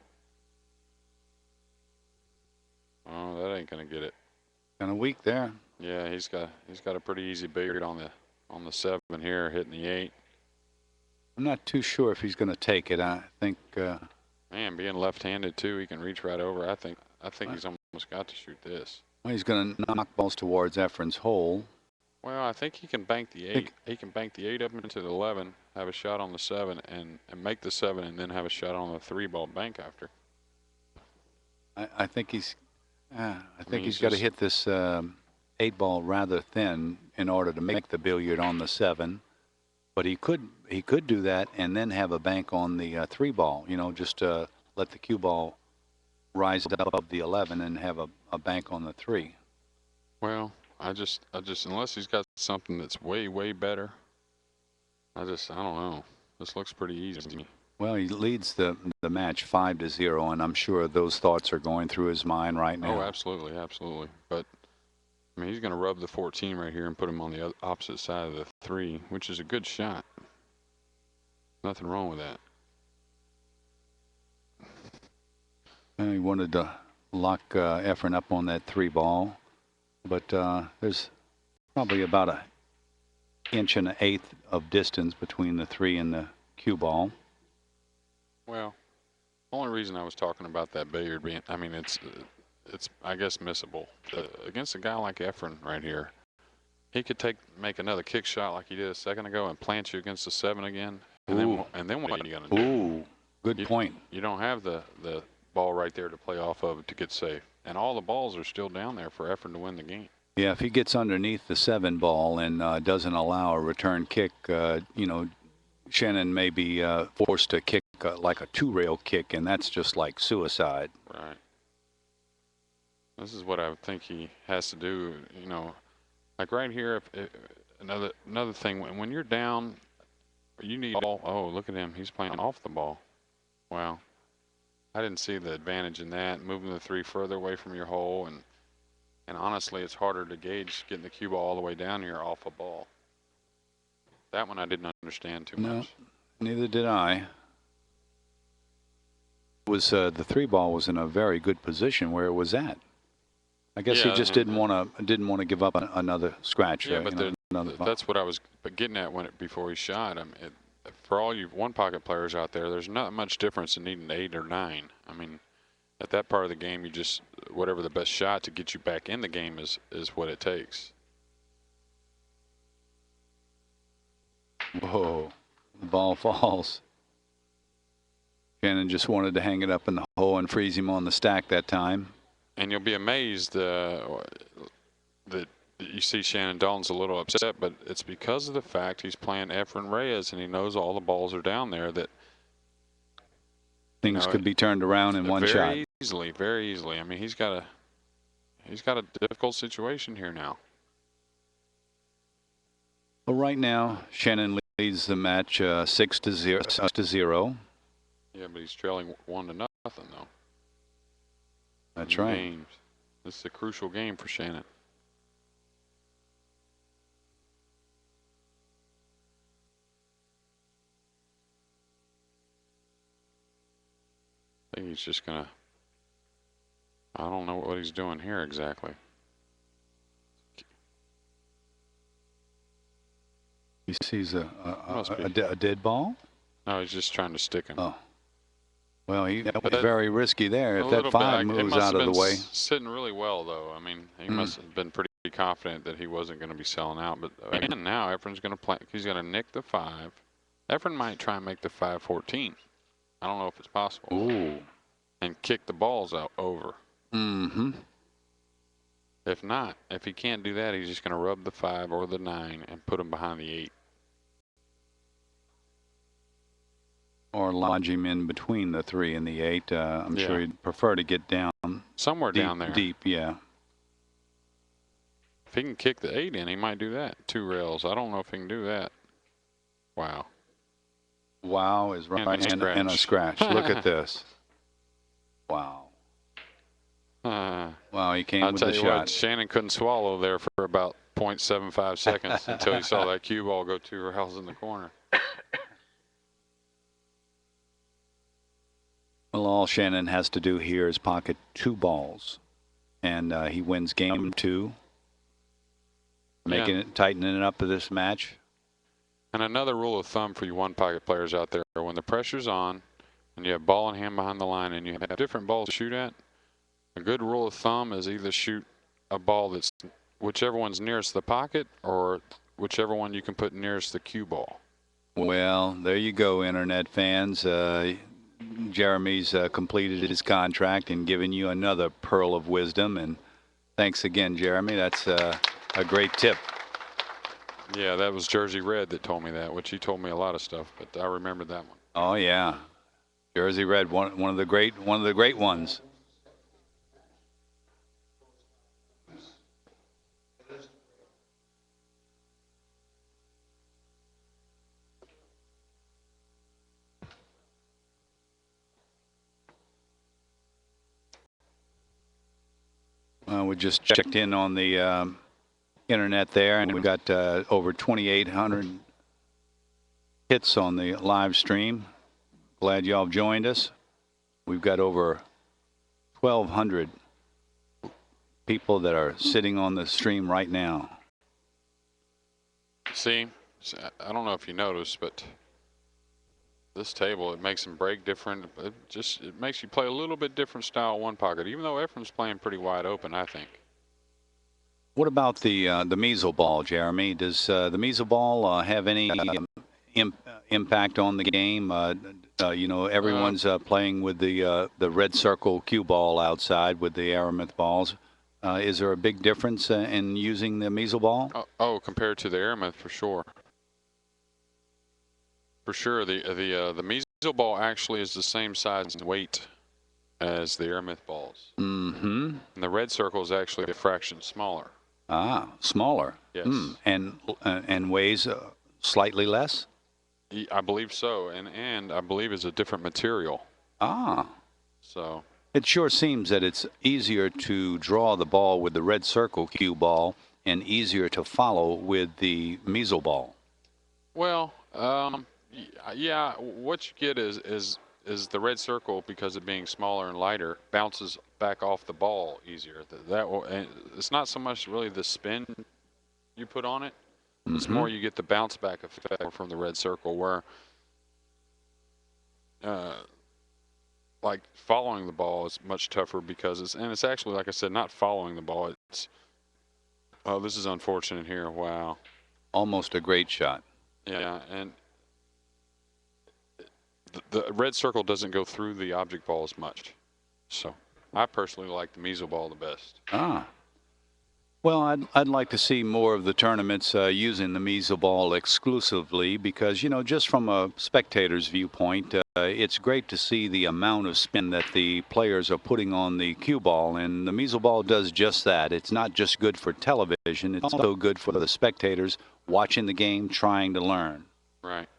Oh, that ain't gonna get it. Kind of weak there. Yeah, he's got a pretty easy billiard on the 7 here, hitting the 8. I'm not too sure if he's going to take it. I think. Man, being left-handed too, he can reach right over. I think he's almost got to shoot this. Well, he's going to knock balls towards Efren's hole. Well, I think he can bank the 8. He can bank the 8 up into the 11, have a shot on the 7, and make the 7, and then have a shot on the 3 ball bank after. I think he's. I think he's got to hit this 8 ball rather thin in order to make the billiard on the 7. But he could do that and then have a bank on the 3 ball. Just let the cue ball rise above the 11 and have a bank on the 3. Well, I just unless he's got something that's way better, I don't know. This looks pretty easy to me. Well, he leads the match 5-0, and I'm sure those thoughts are going through his mind right now. Oh, absolutely, absolutely. But I mean, he's going to rub the 14 right here and put him on the opposite side of the 3, which is a good shot. Nothing wrong with that. And he wanted to lock Efren up on that 3 ball, but there's probably about 1 1/8 of distance between the 3 and the cue ball. Well, the only reason I was talking about that billiard being, I mean, it's I guess missable. Against a guy like Efren right here, he could make another kick shot like he did a second ago and plant you against the 7 again. And then what are you gonna do? Ooh, good point. You don't have the ball right there to play off of to get safe, and all the balls are still down there for Efren to win the game. Yeah, if he gets underneath the 7 ball and doesn't allow a return kick, Shannon may be forced to kick like a 2-rail kick, and that's just like suicide. Right. This is what I would think he has to do. Like right here. If another thing, when you're down, you need all. Oh, look at him. He's playing off the ball. Wow. I didn't see the advantage in that. Moving the 3 further away from your hole, and honestly, it's harder to gauge getting the cue ball all the way down here off a ball. That one I didn't understand too much. Neither did I. Was the 3 ball was in a very good position where it was at. I guess he just didn't want to give up another scratch. Yeah, but that's what I was getting at before he shot. For all you one-pocket players out there, there's not much difference in needing 8 or 9. I mean, at that part of the game, you just whatever the best shot to get you back in the game is what it takes. Whoa, the ball falls. Shannon just wanted to hang it up in the hole and freeze him on the stack that time. And you'll be amazed that you see Shannon Daulton's a little upset, but it's because of the fact he's playing Efren Reyes and he knows all the balls are down there that things could be turned around in one shot. Very easily, very easily. I mean, he's got a difficult situation here now. Well, right now, Shannon leads the match 6-0. Yeah, but he's trailing 1-0 though. That's right. Games. This is a crucial game for Shannon. I think he's just gonna I don't know what he's doing here exactly. He sees a Must be. dead ball? No, he's just trying to stick him. Oh. Well, that was But very risky there. A If that little 5 bit. It moves must out have of the been way. sitting really well, though. I mean, he must have been pretty confident that he wasn't going to be selling out. But again, now Efren's going to play. He's going to nick the 5. Efren might try and make the 5-14. I don't know if it's possible. Ooh. And kick the balls out over. Mm-hmm. If not, if he can't do that, he's just going to rub the 5 or the 9 and put him behind the 8. Or lodge him in between the 3 and the 8. I'm sure he'd prefer to get down somewhere deep, down there. Deep, yeah. If he can kick the 8 in, he might do that. 2 rails. I don't know if he can do that. Wow. Wow is right, and a scratch. Look at this. Wow. Wow, he came with the shot. I'll tell you what, Shannon couldn't swallow there for about 0.75 seconds until he saw that cue ball go 2 rails in the corner. Well, all Shannon has to do here is pocket 2 balls, and he wins game 2, tightening it up for this match. And another rule of thumb for you one-pocket players out there, when the pressure's on and you have ball in hand behind the line and you have different balls to shoot at, a good rule of thumb is either shoot a ball that's whichever one's nearest the pocket or whichever one you can put nearest the cue ball. Well, there you go, Internet fans. Jeremy's completed his contract and given you another pearl of wisdom. And thanks again, Jeremy. That's a great tip. Yeah, that was Jersey Red that told me that, which he told me a lot of stuff, but I remember that one. Oh yeah, Jersey Red, one of the great ones. We just checked in on the internet there, and we've got over 2,800 hits on the live stream. Glad y'all joined us. We've got over 1,200 people that are sitting on the stream right now. See, I don't know if you noticed, but this table, it makes them break different. It makes you play a little bit different style one pocket, even though Efren's playing pretty wide open, I think. What about the measle ball, Jeremy? Does the measle ball have any impact on the game? You know, everyone's playing with the red circle cue ball outside with the aramith balls. Is there a big difference in using the measle ball? Oh, compared to the aramith, for sure. For sure, the measle ball actually is the same size and weight as the aramith balls. Mm-hmm. And the red circle is actually a fraction smaller. Ah, smaller. Yes. And weighs slightly less? I believe so, and I believe it's a different material. Ah. So. It sure seems that it's easier to draw the ball with the red circle cue ball and easier to follow with the measle ball. Well, yeah, what you get is the red circle, because of being smaller and lighter, bounces back off the ball easier. And it's not so much really the spin you put on it. Mm-hmm. It's more you get the bounce back effect from the red circle, where like following the ball is much tougher, because it's actually, like I said, not following the ball. It's this is unfortunate here. Wow. Almost a great shot. Yeah, and the red circle doesn't go through the object ball as much. So I personally like the measle ball the best. Ah. Well, I'd like to see more of the tournaments using the measle ball exclusively, because, you know, just from a spectator's viewpoint, it's great to see the amount of spin that the players are putting on the cue ball, and the measle ball does just that. It's not just good for television, it's also good for the spectators watching the game, trying to learn. Right.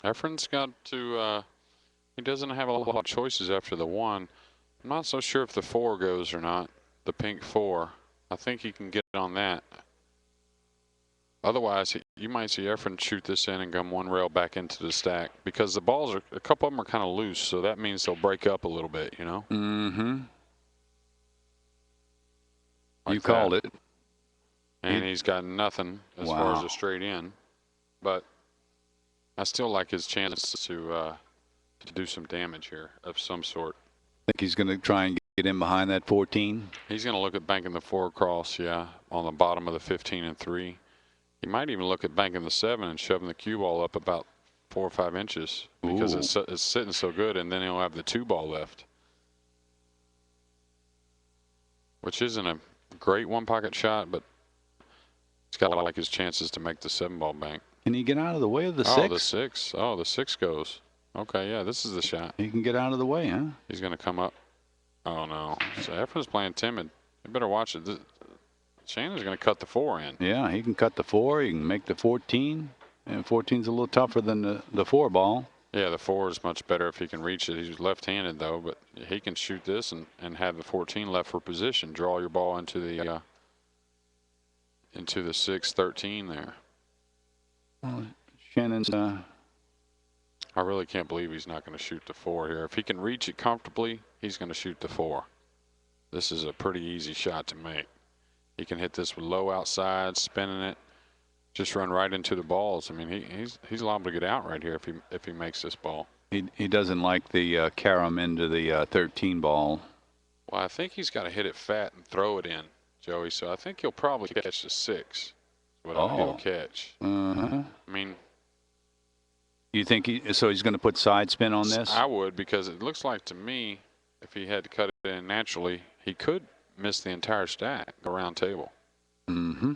Efren's got to, he doesn't have a lot of choices after the 1. I'm not so sure if the 4 goes or not, the pink 4. I think he can get on that. Otherwise, you might see Efren shoot this in and come one rail back into the stack because the balls are, a couple of them are kind of loose, so that means they'll break up a little bit, you know? Mm-hmm. Like You called it. And he's got nothing as far as a straight in, but I still like his chances to do some damage here of some sort. Think he's going to try and get in behind that 14? He's going to look at banking the 4 across, yeah, on the bottom of the 15 and 3. He might even look at banking the 7 and shoving the cue ball up about 4 or 5 inches because it's sitting so good, and then he'll have the 2 ball left, which isn't a great one-pocket shot, but he's got to like his chances to make the 7 ball bank. Can he get out of the way of the 6? Oh, the 6. Oh, the 6 goes. Okay, yeah, this is the shot. He can get out of the way, huh? He's going to come up. Oh, no. So Efren's playing timid. You better watch it. Shannon's going to cut the 4 in. Yeah, he can cut the 4. He can make the 14. And 14's a little tougher than the 4 ball. Yeah, the 4 is much better if he can reach it. He's left-handed, though, but he can shoot this and have the 14 left for position. Draw your ball into the 6-13 there. Well, Shannon's... I really can't believe he's not going to shoot the 4 here. If he can reach it comfortably, he's going to shoot the 4. This is a pretty easy shot to make. He can hit this with low outside, spinning it, just run right into the balls. I mean, he's liable to get out right here if he makes this ball. He doesn't like the carom into the 13 ball. Well, I think he's got to hit it fat and throw it in, Joey. So I think he'll probably catch the 6. What he'll catch. Uh-huh. I mean, you think so he's going to put side spin on this? I would, because it looks like to me, if he had to cut it in naturally, he could miss the entire stack, go round table. Mm-hmm.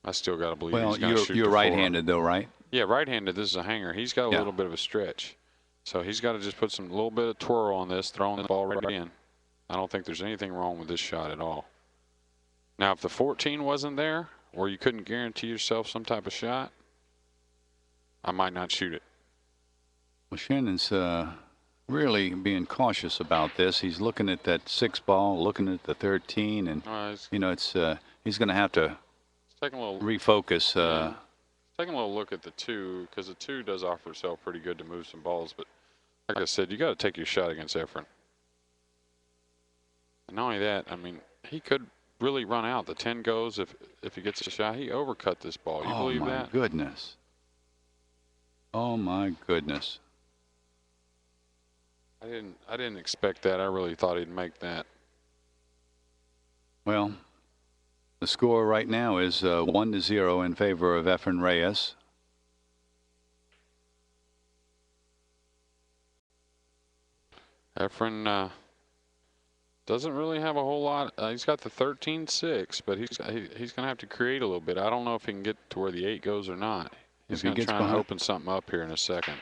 I still got to believe well, he's going to shoot you're the right-handed, 4. though, right? Yeah, right-handed. This is a hanger. He's got a little bit of a stretch. So he's got to just put some little bit of twirl on this, throwing the ball right in. I don't think there's anything wrong with this shot at all. Now, if the 14 wasn't there, or you couldn't guarantee yourself some type of shot, I might not shoot it. Well, Shannon's really being cautious about this. He's looking at that 6 ball, looking at the 13, and you know, it's he's going to have to refocus. Taking a little look at the 2, because the 2 does offer itself pretty good to move some balls. But like I said, you got to take your shot against Efren. And not only that, I mean, he could really run out. The 10 goes if he gets a shot. He overcut this ball. You believe that? Oh my goodness! Oh my goodness! I didn't expect that. I really thought he'd make that. Well, the score right now is 1-0 in favor of Efren Reyes. Efren doesn't really have a whole lot. He's got the 13-6, but he's going to have to create a little bit. I don't know if he can get to where the 8 goes or not. He's going to try and open something up here in a second.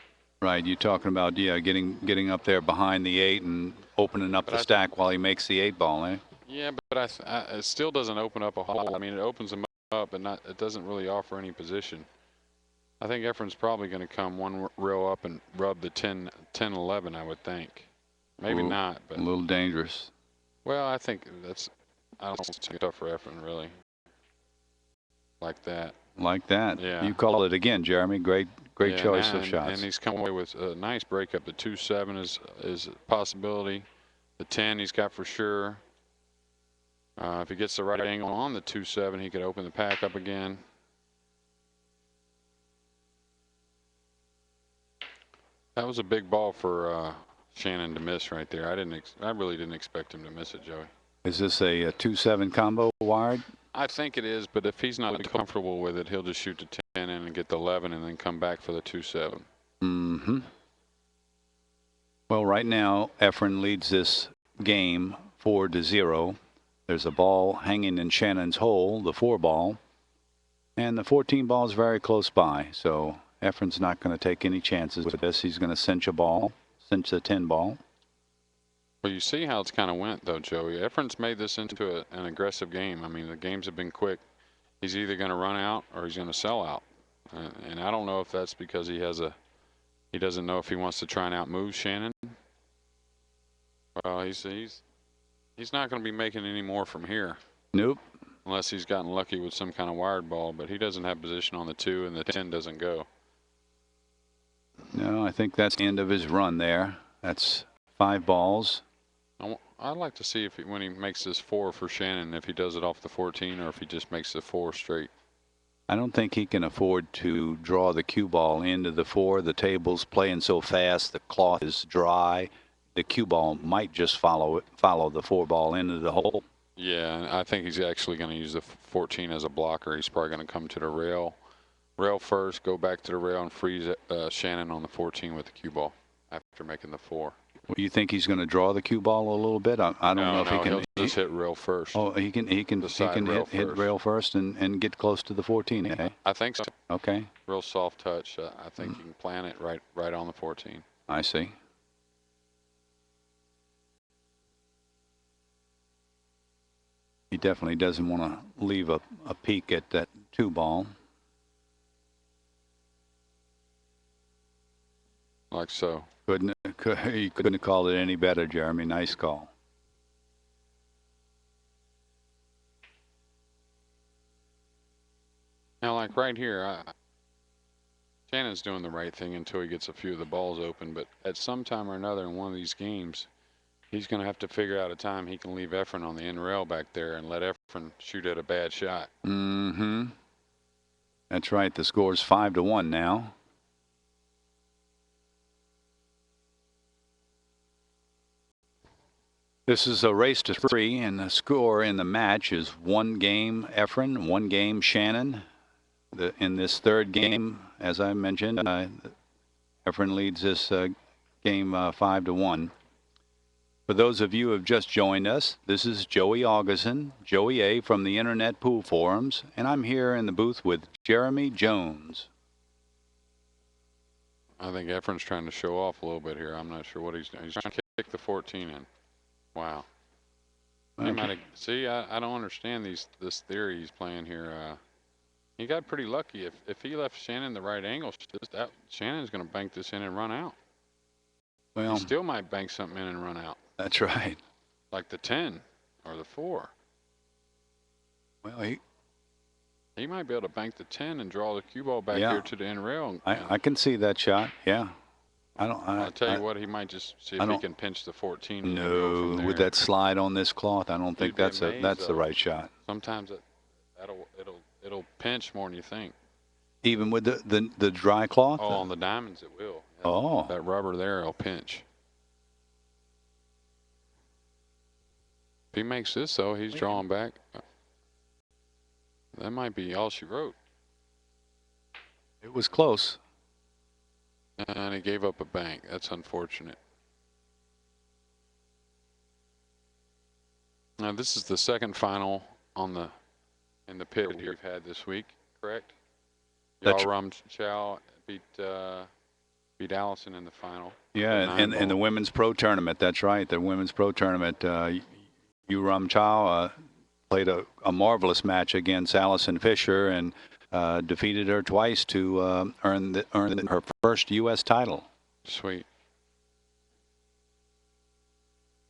Right, you're talking about getting up there behind the 8 and opening up the stack while he makes the 8 ball, eh? Yeah, but it still doesn't open up a hole. I mean, it opens him up, but it doesn't really offer any position. I think Efren's probably going to come one row up and rub the 10-11, I would think. Maybe not, but a little dangerous. Well, I think I don't think it's tough for Efren, really. Like that. Like that. Yeah. You call it again, Jeremy. Great choice of shots. And he's come away with a nice breakup. The 2-7 is a possibility. The 10 he's got for sure. If he gets the right angle on the 2-7, he could open the pack up again. That was a big ball for Shannon to miss right there. I really didn't expect him to miss it, Joey. Is this a 2-7 combo wired? I think it is, but if he's not comfortable with it, he'll just shoot the 10 in and get the 11 and then come back for the 2-7. Mm-hmm. Well, right now, Efren leads this game 4-0. There's a ball hanging in Shannon's hole, the 4 ball, and the 14 ball is very close by. So Efren's not going to take any chances with this. He's going to cinch the 10 ball. Well, you see how it's kind of went, though, Joey. Efren's made this into an aggressive game. I mean, the games have been quick. He's either going to run out or he's going to sell out. And I don't know if that's because he doesn't know if he wants to try and outmove Shannon. Well, he's not going to be making any more from here. Nope. unless he's gotten lucky with some kind of wired ball, but he doesn't have position on the 2 and the 10 doesn't go. No, I think that's the end of his run there. That's 5 balls. I'd like to see if when he makes this 4 for Shannon, if he does it off the 14 or if he just makes the 4 straight. I don't think he can afford to draw the cue ball into the 4. The table's playing so fast, the cloth is dry. The cue ball might just follow the 4 ball into the hole. Yeah, I think he's actually going to use the 14 as a blocker. He's probably going to come to the rail first, go back to the rail, and freeze Shannon on the 14 with the cue ball after making the 4. You think he's going to draw the cue ball a little bit? I don't know if he can. He'll just hit rail first. Oh, he can hit rail first and get close to the 14. Eh? I think so. Okay. Real soft touch. I think you can plan it right on the 14. I see. He definitely doesn't want to leave a peek at that 2 ball. Like so. He couldn't have called it any better, Jeremy. Nice call. Now, like right here, Shannon's doing the right thing until he gets a few of the balls open, but at some time or another in one of these games, he's going to have to figure out a time he can leave Efren on the end rail back there and let Efren shoot at a bad shot. Mm-hmm. That's right. The score's 5-1 now. This is a race to 3, and the score in the match is 1 game Efren, 1 game Shannon. In this 3rd game, as I mentioned, Efren leads this game 5-1. For those of you who have just joined us, this is Joey Augustin, Joey A. from the Internet Pool Forums, and I'm here in the booth with Jeremy Jones. I think Efren's trying to show off a little bit here. I'm not sure what he's doing. He's trying to kick the 14 in. Wow. He might have, see, I don't understand this theory he's playing here. He got pretty lucky. If he left Shannon the right angle, Shannon's going to bank this in and run out. Well, he still might bank something in and run out. That's right. Like the 10 or the 4. Well, he might be able to bank the 10 and draw the cue ball back here to the end rail. I can see that shot. Yeah. I'll tell you what, he might just see if he can pinch the 14. No, with that slide on this cloth, I don't think that's the right shot. Sometimes it'll pinch more than you think. Even with the dry cloth? Oh, on the diamonds it will. Oh. That rubber there will pinch. If he makes this, though, he's drawing back. That might be all she wrote. It was close. And he gave up a bank. That's unfortunate. Now, this is the 2nd final in the pit we've had this week, correct? Rum Chow beat Allison in the final. Yeah, and the women's pro tournament. That's right, the women's pro tournament. Rum Chow played a marvelous match against Allison Fisher and defeated her twice to earn her first U.S. title. Sweet.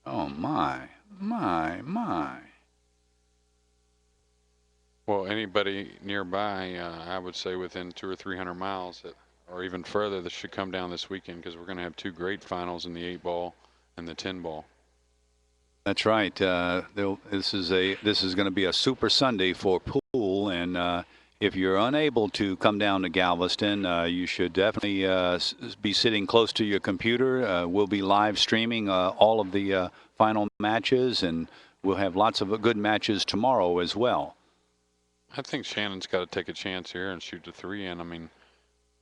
Oh my. Well, anybody nearby, I would say within 200 or 300 miles, or even further, that should come down this weekend because we're going to have 2 great finals in the 8-ball and the 10-ball. That's right. This is going to be a super Sunday for pool, and if you're unable to come down to Galveston, you should definitely be sitting close to your computer. We'll be live streaming all of the final matches, and we'll have lots of good matches tomorrow as well. I think Shannon's got to take a chance here and shoot the 3 in. I mean,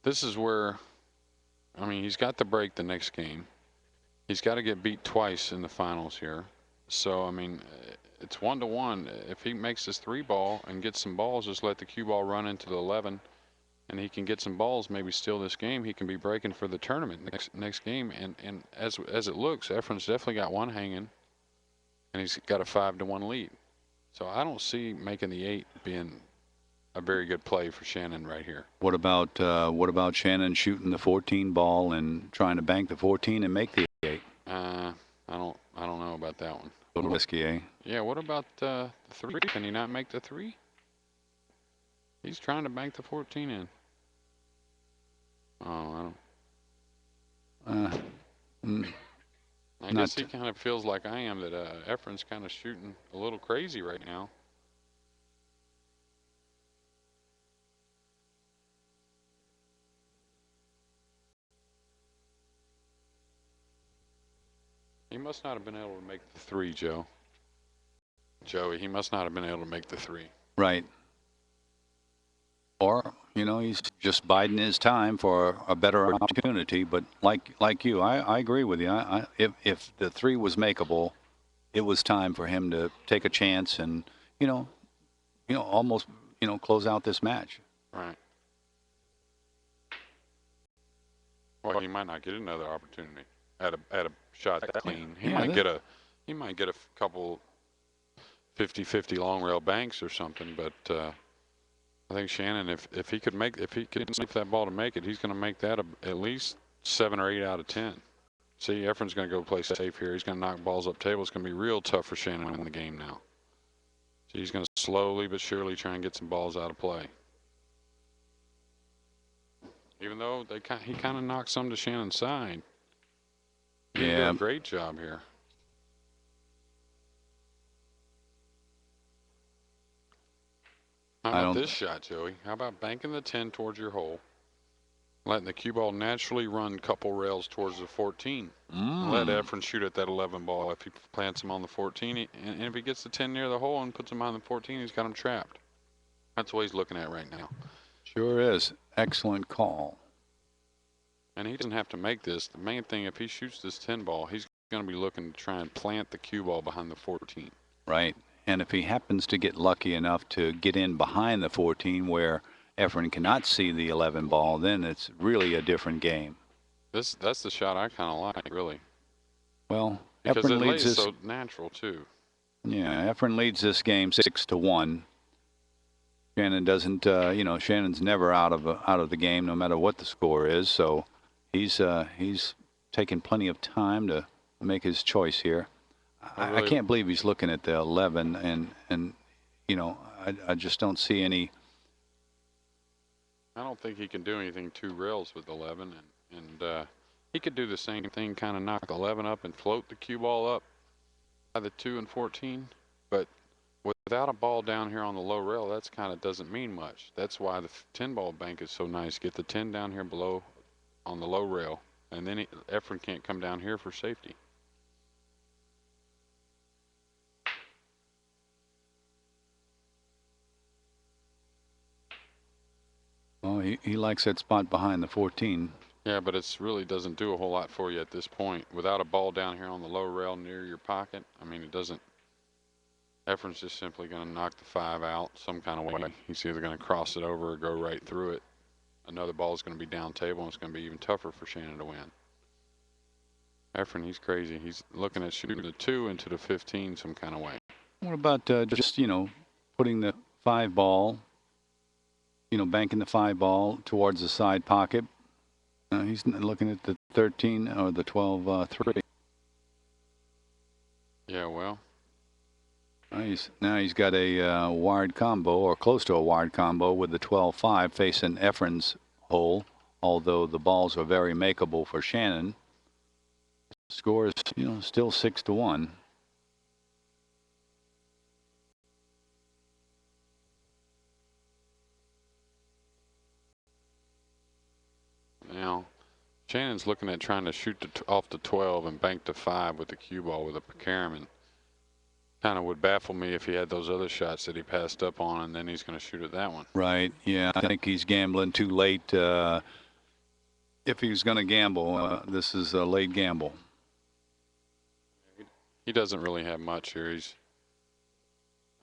this is where, he's got to break the next game. He's got to get beat twice in the finals here. So, it's 1-1. If he makes this 3-ball and gets some balls, just let the cue ball run into the 11, and he can get some balls, maybe steal this game. He can be breaking for the tournament next game. And as it looks, Efren's definitely got 1 hanging, and he's got a 5-1 lead. So I don't see making the 8 being a very good play for Shannon right here. What about Shannon shooting the 14 ball and trying to bank the 14 and make the 8? I don't know about that one. A little risky, eh? Yeah, what about the 3? Can he not make the 3? He's trying to bank the 14 in. Oh, I guess he kind of feels like I am, that Efren's kind of shooting a little crazy right now. He must not have been able to make the 3, Joe. Joey, he must not have been able to make the 3. Right. Or, you know, he's just biding his time for a better opportunity. But like you, I agree with you. If the 3 was makeable, it was time for him to take a chance and, almost, close out this match. Right. Well, he might not get another opportunity at a shot that clean. He might get a couple 50-50 long rail banks or something, but I think Shannon, if he could sniff that ball to make it, he's going to make that at least 7 or 8 out of 10. See, Efren's going to go play safe here. He's going to knock balls up table. It's going to be real tough for Shannon to win the game now. So he's going to slowly but surely try and get some balls out of play. Even though he kind of knocked some to Shannon's side. He did a great job here. How about this shot, Joey? How about banking the 10 towards your hole, letting the cue ball naturally run a couple rails towards the 14. Let Efren shoot at that 11 ball. If he plants him on the 14, and if he gets the 10 near the hole and puts him on the 14, he's got him trapped. That's what he's looking at right now. Sure is. Excellent call. And he doesn't have to make this. The main thing, if he shoots this 10 ball, he's going to be looking to try and plant the cue ball behind the 14. Right. And if he happens to get lucky enough to get in behind the 14 where Efren cannot see the 11 ball, then it's really a different game. That's the shot I kind of like, really. Well, because Efren it leads lays this. So natural too. Yeah, Efren leads this game 6-1. Shannon doesn't. Shannon's never out of the game, no matter what the score is. So he's taken plenty of time to make his choice here. I can't believe he's looking at the 11, and I just don't see any. I don't think he can do anything 2 rails with 11, and he could do the same thing, kind of knock 11 up and float the cue ball up by the 2 and 14. But without a ball down here on the low rail, that's kind of doesn't mean much. That's why the 10 ball bank is so nice. Get the 10 down here below on the low rail, and then Efren can't come down here for safety. Well, he likes that spot behind the 14. Yeah, but it really doesn't do a whole lot for you at this point. Without a ball down here on the low rail near your pocket, I mean, it doesn't. Efren's just simply going to knock the 5 out some kind of way. He's either going to cross it over or go right through it. Another ball is going to be down table, and it's going to be even tougher for Shannon to win. Efren, he's crazy. He's looking at shooting the 2 into the 15 some kind of way. What about just putting the 5 ball? Banking the 5 ball towards the side pocket. He's looking at the 13 or the 12-3. Yeah, well. Now he's got a wired combo, or close to a wired combo, with the 12-5 facing Efren's hole. Although the balls are very makeable for Shannon. Score is still 6-1. Now, Shannon's looking at trying to shoot off the 12 and bank to 5 with the cue ball with a Pecarum. Kind of would baffle me if he had those other shots that he passed up on, and then he's going to shoot at that one. Right. Yeah, I think he's gambling too late. If he's going to gamble, this is a late gamble. He doesn't really have much here. He's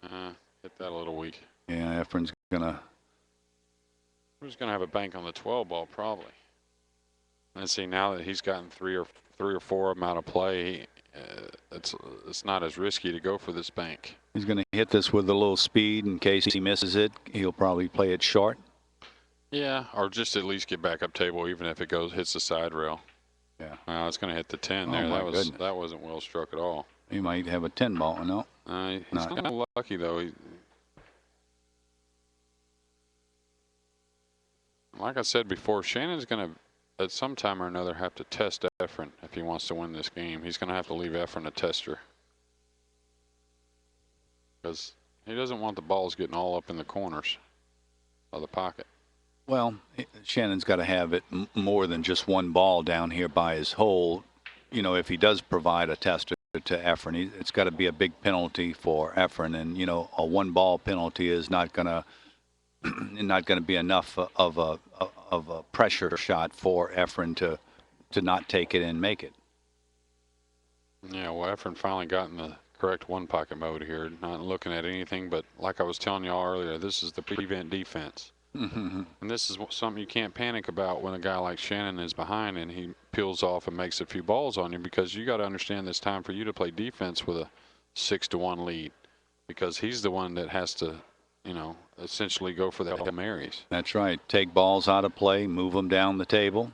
hit that a little weak. Yeah, Efren's going to. He's going to have a bank on the 12 ball probably. And see, now that he's gotten three or four of them out of play, it's not as risky to go for this bank. He's going to hit this with a little speed in case he misses it. He'll probably play it short. Yeah, or just at least get back up table, even if it hits the side rail. Yeah. Well, it's going to hit the 10 there. That wasn't well struck at all. He might have a 10 ball. No. He's Not. kind of lucky, though. Like I said before, Shannon's going to, at some time or another, have to test Efren if he wants to win this game. He's going to have to leave Efren a tester. Because he doesn't want the balls getting all up in the corners of the pocket. Well, Shannon's got to have it more than just one ball down here by his hole. You know, if he does provide a tester to Efren, it's got to be a big penalty for Efren. And, you know, a one ball penalty is not going to be enough of a pressure shot for Efren to not take it and make it. Yeah, well, Efren finally got in the correct one pocket mode here, not looking at anything, but like I was telling y'all earlier, this is the prevent defense. Mm-hmm. And this is something you can't panic about when a guy like Shannon is behind and he peels off and makes a few balls on you, because you got to understand it's time for you to play defense with a 6-1 lead, because he's the one that has to, you know, essentially go for the Hail Marys. That's right. Take balls out of play, move them down the table.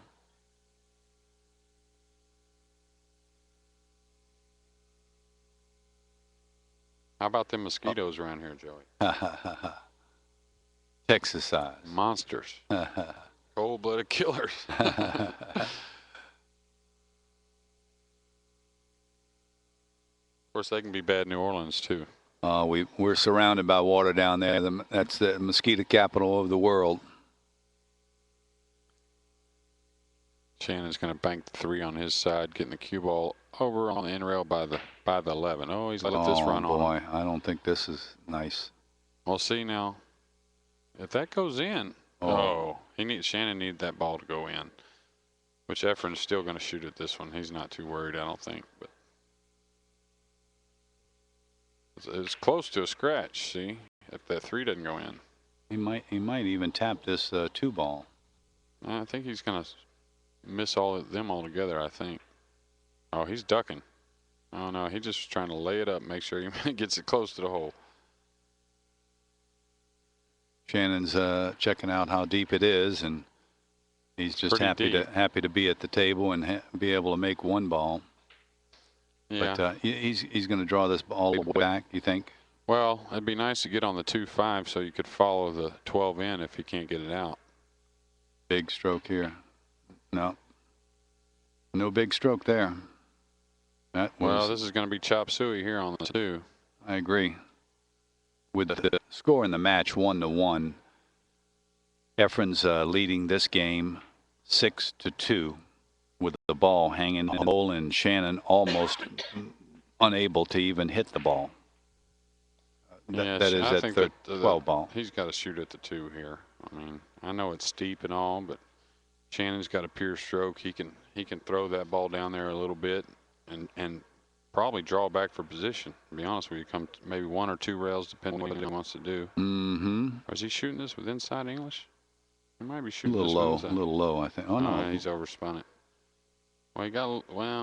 How about them mosquitoes around here, Joey? Texas size. Monsters. Cold-blooded killers. Of course, they can be bad in New Orleans, too. We're surrounded by water down there. That's the mosquito capital of the world. Shannon's going to bank the 3 on his side, getting the cue ball over on the end rail by the 11. Oh, he's let this run on. Oh, boy, I don't think this is nice. We'll see now. If that goes in, Shannon needed that ball to go in, which Efren's still going to shoot at this one. He's not too worried, I don't think. But it's close to a scratch. See, if that 3 doesn't go in, he might even tap this 2 ball. I think he's going to miss all of them altogether, I think. Oh, he's ducking. Oh, no, he's just trying to lay it up, make sure he gets it close to the hole. Shannon's checking out how deep it is, and he's just happy to be at the table and be able to make 1 ball. Yeah. But he's going to draw this ball back, you think? Well, it'd be nice to get on the 2-5 so you could follow the 12 in if he can't get it out. Big stroke here. No big stroke there. Well, this is going to be chop suey here on the 2. I agree. With the score in the match 1-1, Efren's leading this game 6-2 with the ball hanging in the hole, and Shannon almost unable to even hit the ball. That is at the 12 ball. He's got to shoot at the 2 here. I mean, I know it's steep and all, but Shannon's got a pure stroke. He can throw that ball down there a little bit and probably draw back for position. To be honest with you, come maybe 1 or 2 rails, depending on what he wants to do. Mm-hmm. Or is he shooting this with inside English? He might be shooting a little this low, a little low, I think. Oh no, he's overspun it. Well,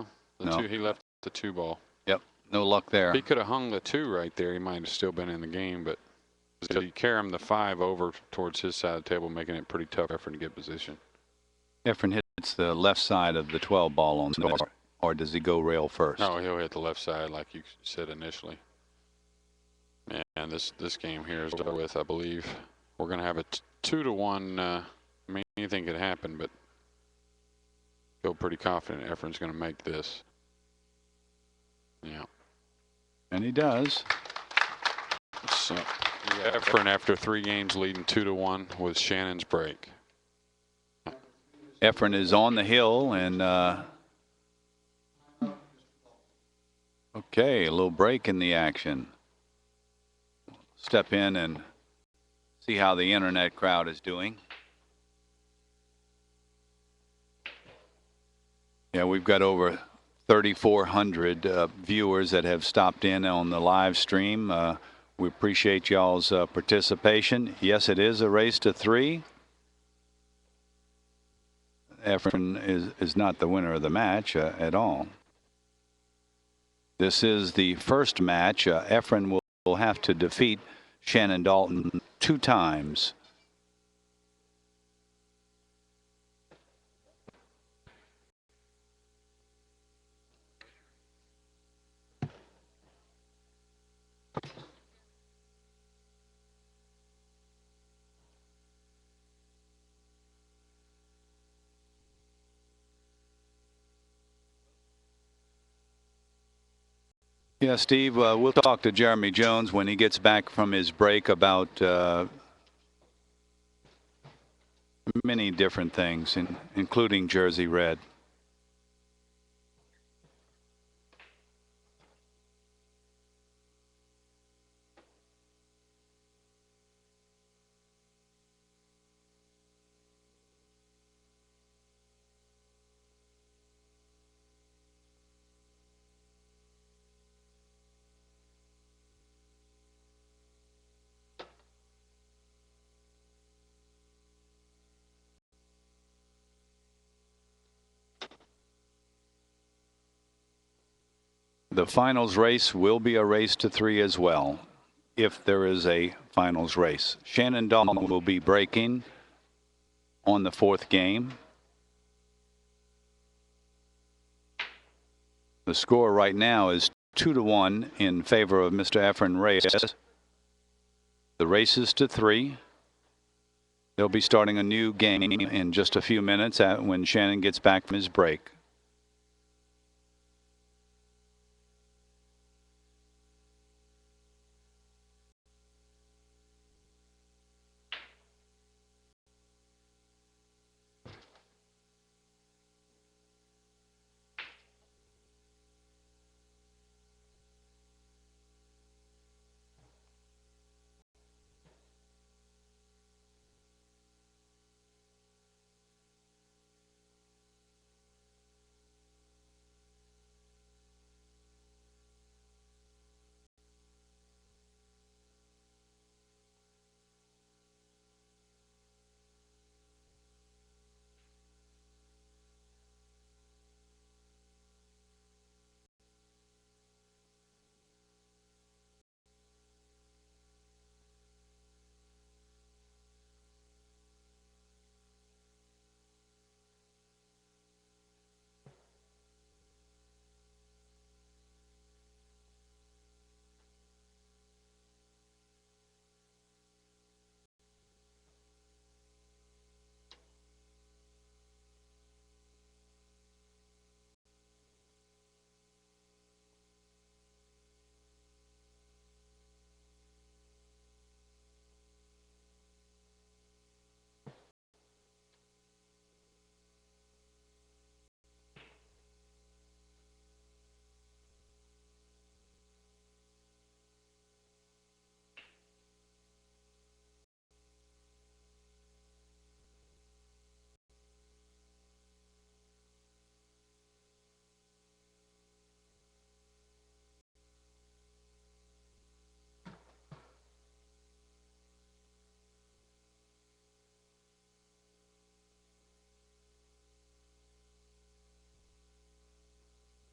he left the 2 ball. Yep, no luck there. He could have hung the 2 right there. He might have still been in the game, but he carried him the 5 over towards his side of the table, making it pretty tough effort to get position. Efren hits the left side of the 12 ball on this, or does he go rail first? No, he'll hit the left side like you said initially. And this game here is over with, I believe. We're going to have a 2-1. I mean, anything could happen, but feel pretty confident Efren's going to make this. Yeah. And he does. So, Efren, after 3 games, leading 2-1 with Shannon's break. Efren is on the hill, and okay, a little break in the action. Step in and see how the internet crowd is doing. Yeah, we've got over 3,400 viewers that have stopped in on the live stream. We appreciate y'all's participation. Yes, it is a race to 3. Efren is not the winner of the match at all. This is the first match. Efren will have to defeat Shannon Daulton 2 times. Yeah, Steve, we'll talk to Jeremy Jones when he gets back from his break about many different things, including Jersey Red. The finals race will be a race to 3 as well, if there is a finals race. Shannon Daulton will be breaking on the 4th game. The score right now is 2-1 in favor of Mr. Efren Reyes. The race is to 3. They'll be starting a new game in just a few minutes when Shannon gets back from his break.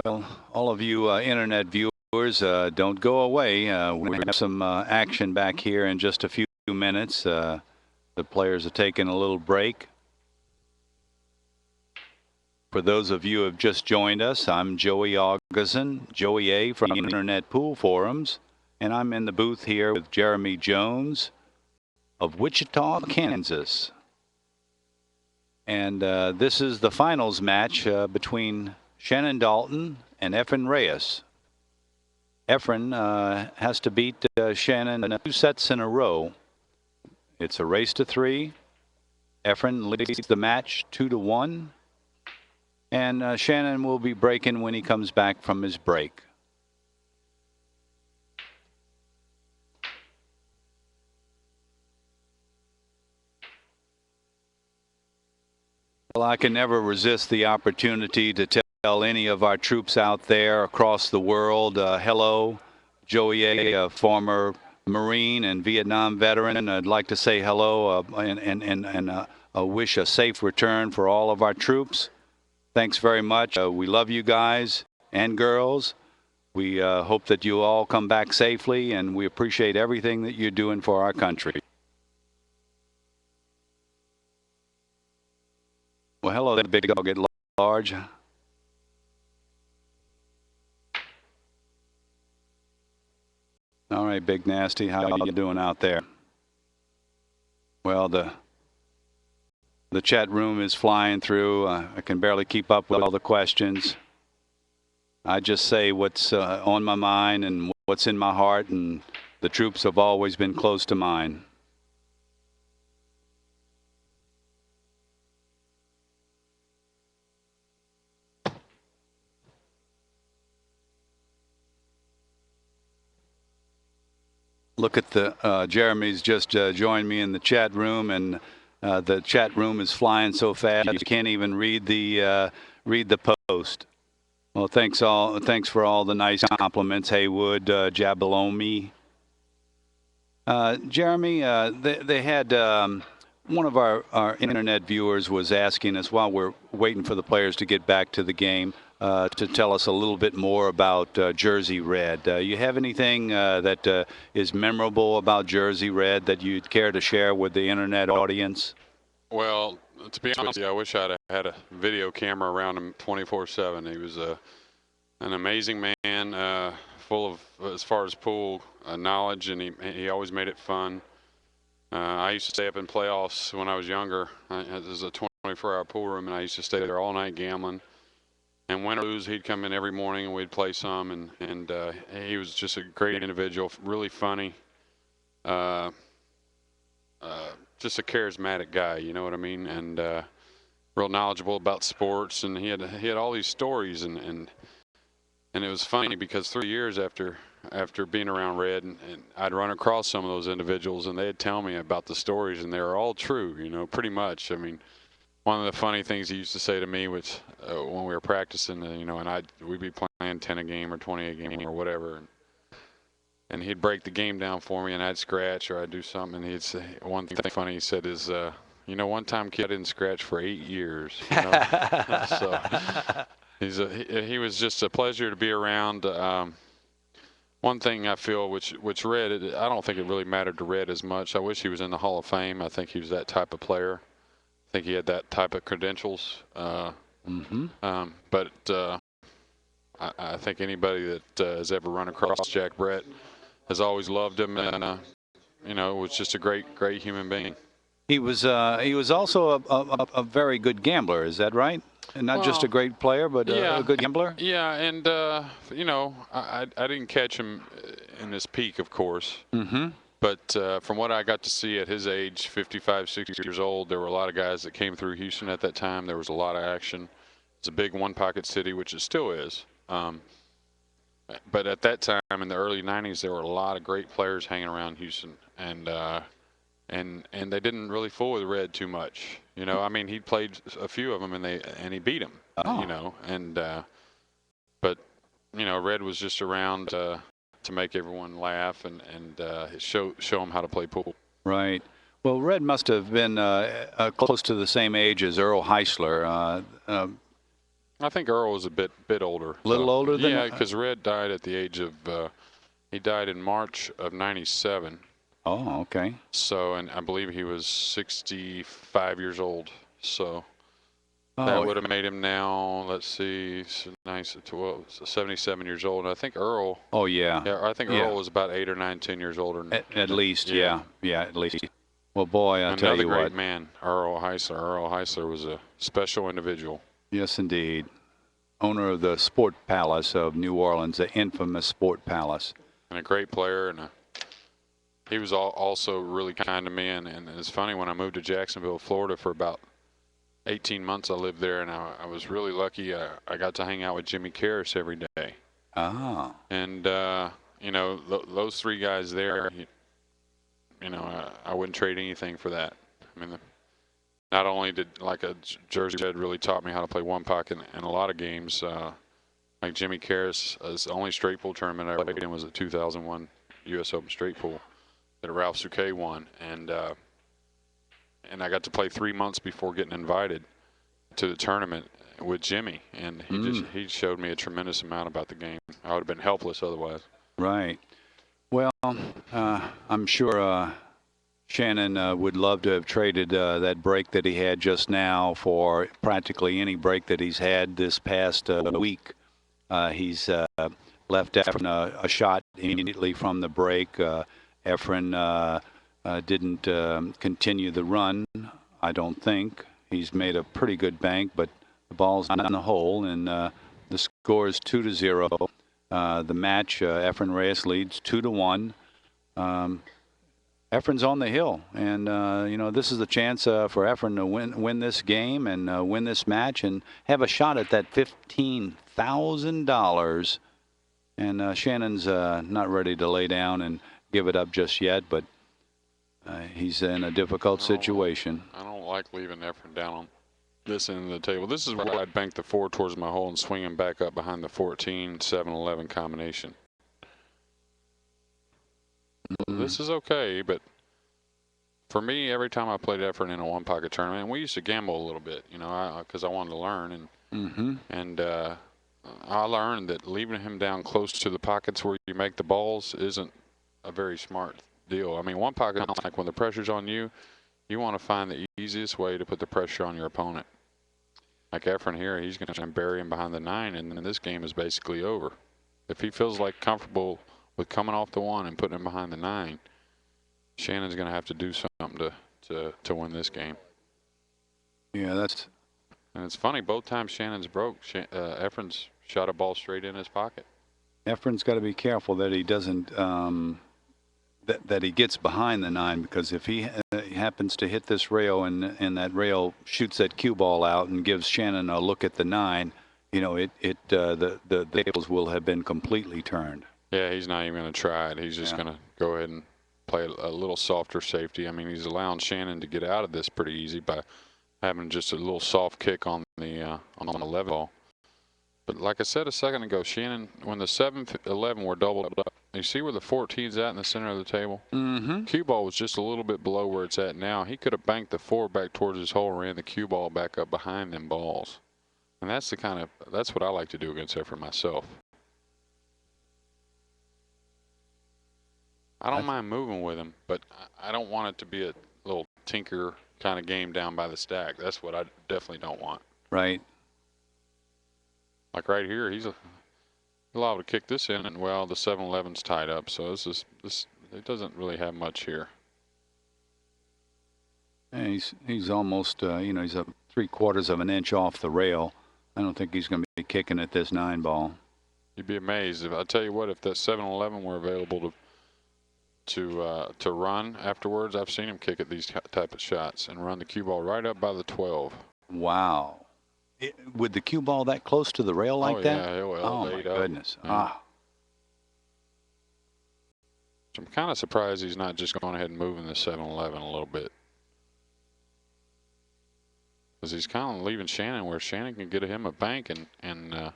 Well, all of you internet viewers, don't go away. We have some action back here in just a few minutes. The players are taking a little break. For those of you who have just joined us, I'm Joey Auguzin, Joey A from Internet Pool Forums, and I'm in the booth here with Jeremy Jones of Wichita, Kansas. And this is the finals match between Shannon Daulton and Efren Reyes. Efren has to beat Shannon 2 sets in a row. It's a race to 3. Efren leads the match 2-1. And Shannon will be breaking when he comes back from his break. Well, I can never resist the opportunity to tell any of our troops out there across the world, hello. Joey A, former Marine and Vietnam veteran. I'd like to say hello and wish a safe return for all of our troops. Thanks very much. We love you guys and girls. We hope that you all come back safely, and we appreciate everything that you're doing for our country. Well, hello there, big dog at large. All right, Big Nasty, how are you doing out there? Well, the chat room is flying through. I can barely keep up with all the questions. I just say what's on my mind and what's in my heart, and the troops have always been close to mine. Look at the Jeremy's just joined me in the chat room, and the chat room is flying so fast you can't even read the post. Well, thanks for all the nice compliments, Haywood, Jabalomi. Jeremy, they had one of our internet viewers was asking us while we're waiting for the players to get back to the game to tell us a little bit more about Jersey Red. You have anything that is memorable about Jersey Red that you'd care to share with the internet audience? Well, to be honest, I wish I'd had a video camera around him 24/7. He was an amazing man, full of, as far as pool knowledge, and he always made it fun. I used to stay up in playoffs when I was younger. There's a 24-hour pool room, and I used to stay there all night gambling. And win or lose, he'd come in every morning, and we'd play some. And he was just a great individual, really funny, just a charismatic guy. You know what I mean? And real knowledgeable about sports. And he had all these stories, and it was funny because 3 years after being around Red, and I'd run across some of those individuals, and they'd tell me about the stories, and they were all true, you know, pretty much. I mean, one of the funny things he used to say to me, which when we were practicing, you know, and we'd be playing 10 a game or 20 a game or whatever, and he'd break the game down for me, and I'd scratch or I'd do something, and he'd say, one thing funny he said is, you know, one time kid I didn't scratch for 8 years. You know? So he was just a pleasure to be around. One thing I feel, which Red, I don't think it really mattered to Red as much. I wish he was in the Hall of Fame. I think he was that type of player. I think he had that type of credentials. But I think anybody that has ever run across Jack Brett has always loved him, and you know, was just a great human being. He was also a very good gambler. Is that right? And not just a great player, but a good gambler? Yeah, and, you know, I didn't catch him in his peak, of course. But from what I got to see at his age, 55, 60 years old, there were a lot of guys that came through Houston at that time. There was a lot of action. It's a big one-pocket city, which it still is. But at that time, in the early 90s, there were a lot of great players hanging around Houston. And they didn't really fool with Red too much. You know, I mean, he played a few of them, and he beat them. You know, but you know, Red was just around to make everyone laugh and show them how to play pool. Right. Well, Red must have been close to the same age as Earl Heisler. I think Earl was a bit older. A little older than? Yeah, because Red died at the age of he died in March of '97. Oh, okay. So, and I believe he was 65 years old. So that would have made him now, let's see, 77 years old. And I think Earl. Oh, yeah. Yeah, I think Earl was about 8 or 9, 10 years older. At least, yeah, at least. Well, boy, I'll tell you what. Another great man, Earl Heisler. Earl Heisler was a special individual. Yes, indeed. Owner of the Sport Palace of New Orleans, the infamous Sport Palace. And a great player, and he was also really kind to me, and it's funny, when I moved to Jacksonville, Florida for about 18 months I lived there, and I was really lucky. I got to hang out with Jimmy Karras every day. Ah. And, you know, those three guys there, you know, I wouldn't trade anything for that. I mean, not only did, like a Jersey Red really taught me how to play one pocket in a lot of games, like Jimmy Karras, the only straight pool tournament I ever played in was a 2001 U.S. Open straight pool that Ralph Souquet won, and I got to play 3 months before getting invited to the tournament with Jimmy, and he showed me a tremendous amount about the game. I would have been helpless otherwise. Right. Well, I'm sure Shannon would love to have traded that break that he had just now for practically any break that he's had this past week. He's left Efren a shot immediately from the break. Efren didn't continue the run, I don't think. He's made a pretty good bank, but the ball's not in the hole, and The score is 2-0. The match, Efren Reyes leads 2-1. Efren's on the hill, and this is a chance for Efren to win this game and win this match and have a shot at that $15,000. And Shannon's not ready to lay down and give it up just yet, but he's in a difficult situation. I don't like leaving Efren down on this end of the table. This is where I'd bank the 4 towards my hole and swing him back up behind the 14, 7, 11 combination. This is okay, but for me, every time I played Efren in a one-pocket tournament, and we used to gamble a little bit, because I wanted to learn, and I learned that leaving him down close to the pockets where you make the balls isn't a very smart deal. I mean, one pocket, like when the pressure's on you, you want to find the easiest way to put the pressure on your opponent. Like Efren here, he's going to bury him behind the 9, and then this game is basically over. If he feels like comfortable with coming off the 1 and putting him behind the 9, Shannon's going to have to do something to win this game. Yeah, that's. And it's funny, both times Shannon's broke, Efren's shot a ball straight in his pocket. Efren's got to be careful that he doesn't, that he gets behind the 9, because if he happens to hit this rail and that rail shoots that cue ball out and gives Shannon a look at the 9, the tables will have been completely turned. Yeah, he's not even going to try it. He's just going to go ahead and play a little softer safety. I mean, he's allowing Shannon to get out of this pretty easy by having just a little soft kick on the 11 ball. But like I said a second ago, Shannon, when the 7, 11 were doubled up, you see where the 14's at in the center of the table? Cue ball was just a little bit below where it's at now. He could have banked the 4 back towards his hole and ran the cue ball back up behind them balls. And that's that's what I like to do against Efren myself. I don't mind moving with him, but I don't want it to be a little tinker kind of game down by the stack. That's what I definitely don't want. Right. Like right here, he's allowed to kick this in, and well, the 7-11's tied up, so this it doesn't really have much here. Yeah, he's almost he's a 3/4 of an inch off the rail. I don't think he's going to be kicking at this 9 ball. You'd be amazed. I tell you what, if that 7-11 were available to run afterwards, I've seen him kick at these type of shots and run the cue ball right up by the 12. Wow. With the cue ball that close to the rail like that? Yeah, he'll oh my elevate up. goodness. Yeah. I'm kind of surprised he's not just going ahead and moving the 7-11 a little bit. Because he's kind of leaving Shannon where Shannon can get him a bank and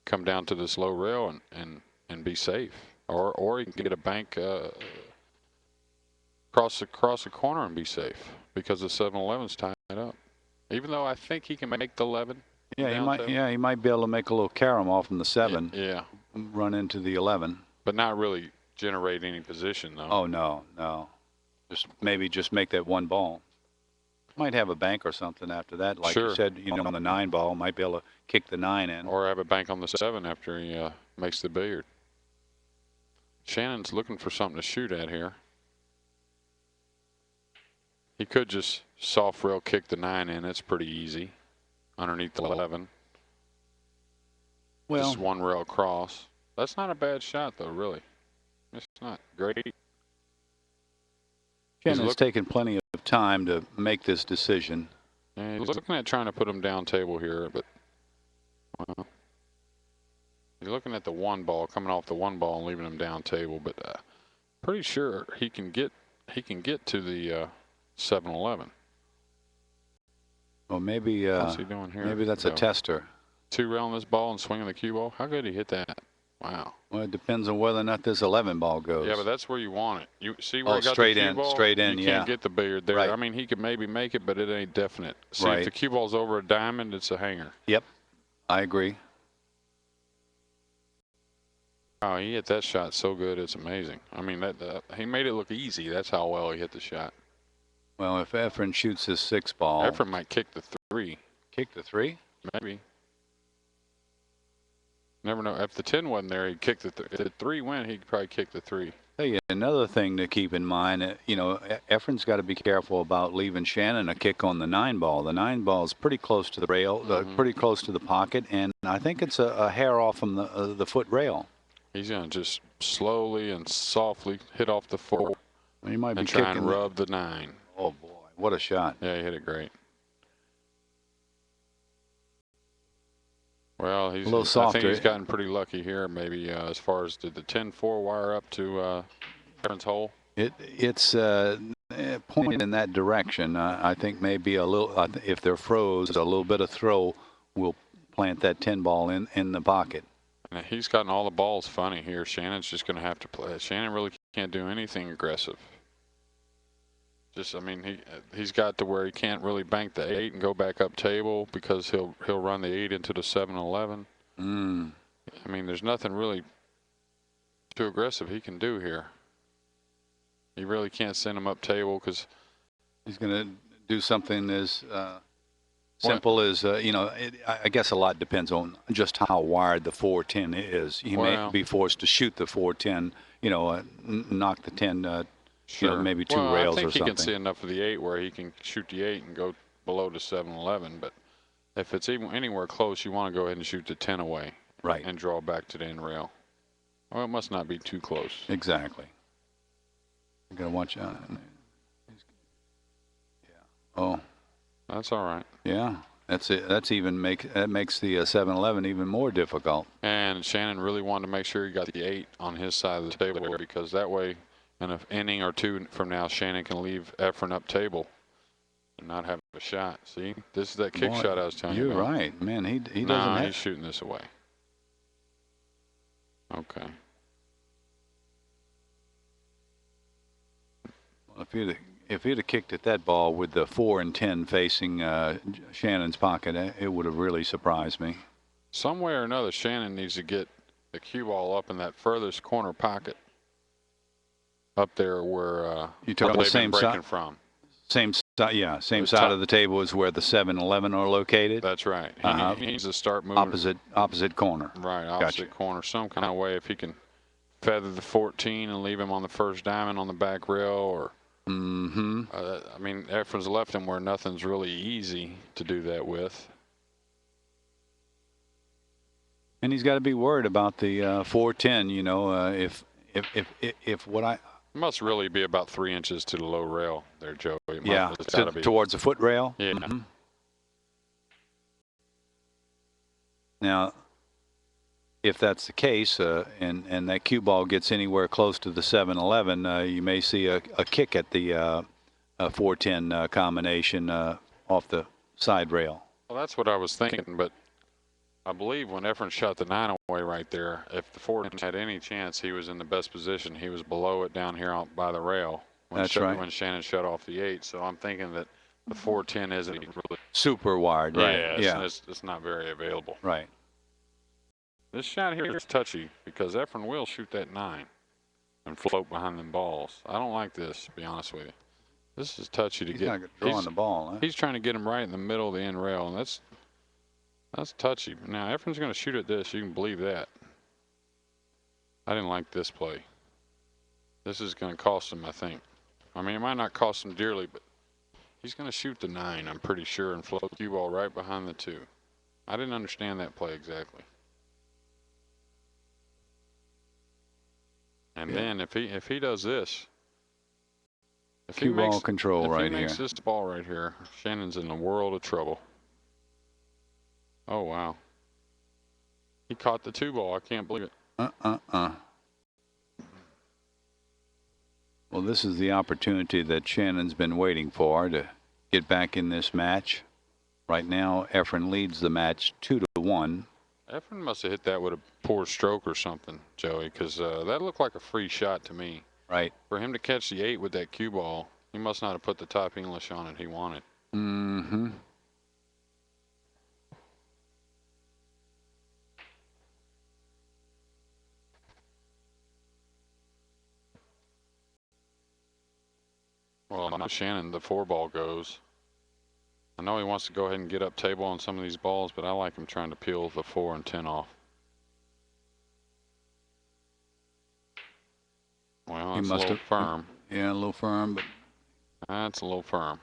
come down to this low rail and be safe. Or he can get a bank across the corner and be safe because the 7-11's tied up. Even though I think he can make the 11. Yeah, he might. Yeah, he might be able to make a little carom off from the 7. Yeah. Run into the 11. But not really generate any position though. Oh no. Maybe just make that 1 ball. Might have a bank or something after that, like sure. you said. On the 9 ball, might be able to kick the 9 in. Or have a bank on the 7 after he makes the billiard. Shannon's looking for something to shoot at here. He could just soft rail kick the 9 in. It's pretty easy underneath the 11. Well, just 1 rail cross. That's not a bad shot though, really. It's not great. Shannon's taken plenty of time to make this decision. Yeah, he's looking at trying to put him down table here, but well, he's looking at the 1 ball, coming off the 1 ball and leaving him down table, but pretty sure he can get to the 7-11. Well, maybe what's he doing here? Maybe that's a tester. 2 railing this ball and swinging the cue ball. How good did he hit that? Wow. Well, it depends on whether or not this 11 ball goes. Yeah, but that's where you want it. You see where he got straight the cue in, ball? straight in. You Yeah. can't get the billiard there. Right. I mean, he could maybe make it, but it ain't definite. See, right. If the cue ball's over a diamond, it's a hanger. Yep, I agree. Oh, he hit that shot so good, it's amazing. I mean, he made it look easy. That's how well he hit the shot. Well, if Efren shoots his 6 ball. Efren might kick the 3. Kick the 3? Maybe. Never know. If the 10 wasn't there, he'd kick the 3. If the 3 went, he'd probably kick the 3. Tell you another thing to keep in mind, Efren's got to be careful about leaving Shannon a kick on the 9 ball. The 9 ball is pretty close to the rail, pretty close to the pocket, and I think it's a hair off from the foot rail. He's going to just slowly and softly hit off the 4. He might be and try kicking and rub the 9. Oh boy, what a shot! Yeah, he hit it great. Well, he's a little softer. I think he's gotten pretty lucky here. Maybe as far as did the 10-4 wire up to Efren's hole. It's pointed in that direction. I think maybe a little. If they're froze, a little bit of throw will plant that 10 ball in the pocket. Now, he's gotten all the balls funny here. Shannon's just going to have to play. Shannon really can't do anything aggressive. Just, I mean, he's got to where he can't really bank the 8 and go back up table because he'll run the 8 into the 7-11. I mean, there's nothing really too aggressive he can do here. You really can't send him up table because he's going to do something as simple as, I guess a lot depends on just how wired the 410 is. He may be forced to shoot the 410, knock the 10, sure. Maybe 2 rails or something. I think he can see enough of the 8 where he can shoot the 8 and go below the 7-11. But if it's even anywhere close, you want to go ahead and shoot the 10 away. Right. And draw back to the end rail. Well, it must not be too close. Exactly. You got to watch out. Yeah. Oh. That's all right. Yeah. That's it. That makes the 7-11 even more difficult. And Shannon really wanted to make sure he got the 8 on his side of the table because that way, in an inning or 2 from now, Shannon can leave Efren up table and not have a shot. See, this is that kick shot I was telling you about. You're right, man. He doesn't. No, he's shooting this away. Okay. Well, if he'd have kicked at that ball with the 4 and 10 facing Shannon's pocket, it would have really surprised me. Some way or another, Shannon needs to get the cue ball up in that furthest corner pocket. Up there where you talking the same side from. Same side of the table is where the 7-11 are located. That's right. He needs to start moving opposite corner. Right, opposite corner, some kind of way. If he can feather the 14 and leave him on the first diamond on the back rail, or I mean, Efren's left him where nothing's really easy to do that with. And he's got to be worried about the 410. If what I must really be about 3 inches to the low rail there, Joe. Yeah, towards the foot rail. Yeah. Now, if that's the case, and that cue ball gets anywhere close to the 7-11, you may see a kick at the 410 combination off the side rail. Well, that's what I was thinking, but I believe when Efren shot the 9 away right there, if the 410 had any chance, he was in the best position. He was below it down here out by the rail. That's right. When Shannon shut off the 8, so I'm thinking that the 410 isn't really super wide, right? Yeah, it's not very available. Right. This shot here is touchy because Efren will shoot that 9 and float behind them balls. I don't like this, to be honest with you. This is touchy to get. He's not drawing the ball. Huh? He's trying to get him right in the middle of the end rail, and that's touchy. Now, Efren's going to shoot at this. You can believe that. I didn't like this play. This is going to cost him, I think. I mean, it might not cost him dearly, but he's going to shoot the 9, I'm pretty sure, and float the cue ball right behind the 2. I didn't understand that play exactly. And then if he does this, cue ball control right here. If he makes this ball right here, Shannon's in a world of trouble. Oh, wow. He caught the 2 ball. I can't believe it. Well, this is the opportunity that Shannon's been waiting for to get back in this match. Right now, Efren leads the match 2-1. Efren must have hit that with a poor stroke or something, Joey, because that looked like a free shot to me. Right. For him to catch the 8 with that cue ball, he must not have put the top English on it he wanted. Mm-hmm. Well, now Shannon, the 4 ball goes. I know he wants to go ahead and get up table on some of these balls, but I like him trying to peel the 4 and 10 off. Well, He that's a must little have. firm. Yeah, a little firm, but That's a little firm.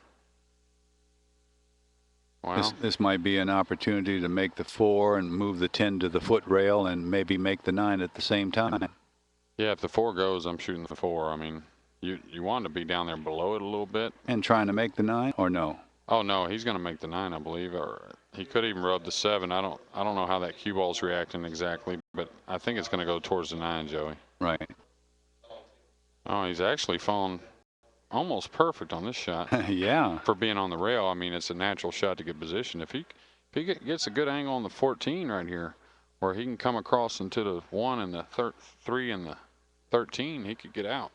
Well, this might be an opportunity to make the 4 and move the 10 to the foot rail and maybe make the 9 at the same time. yeah, if the 4 goes, I'm shooting the 4. I mean, you want to be down there below it a little bit. And trying to make the 9 or no? Oh no, he's going to make the 9, I believe, or he could even rub the 7. I don't know how that cue ball's reacting exactly, but I think it's going to go towards the 9, Joey. Right. Oh, he's actually fallen almost perfect on this shot. Yeah. For being on the rail, I mean, it's a natural shot to get position. If he gets a good angle on the 14 right here, where he can come across into the 1 and the 3 and the 13, he could get out.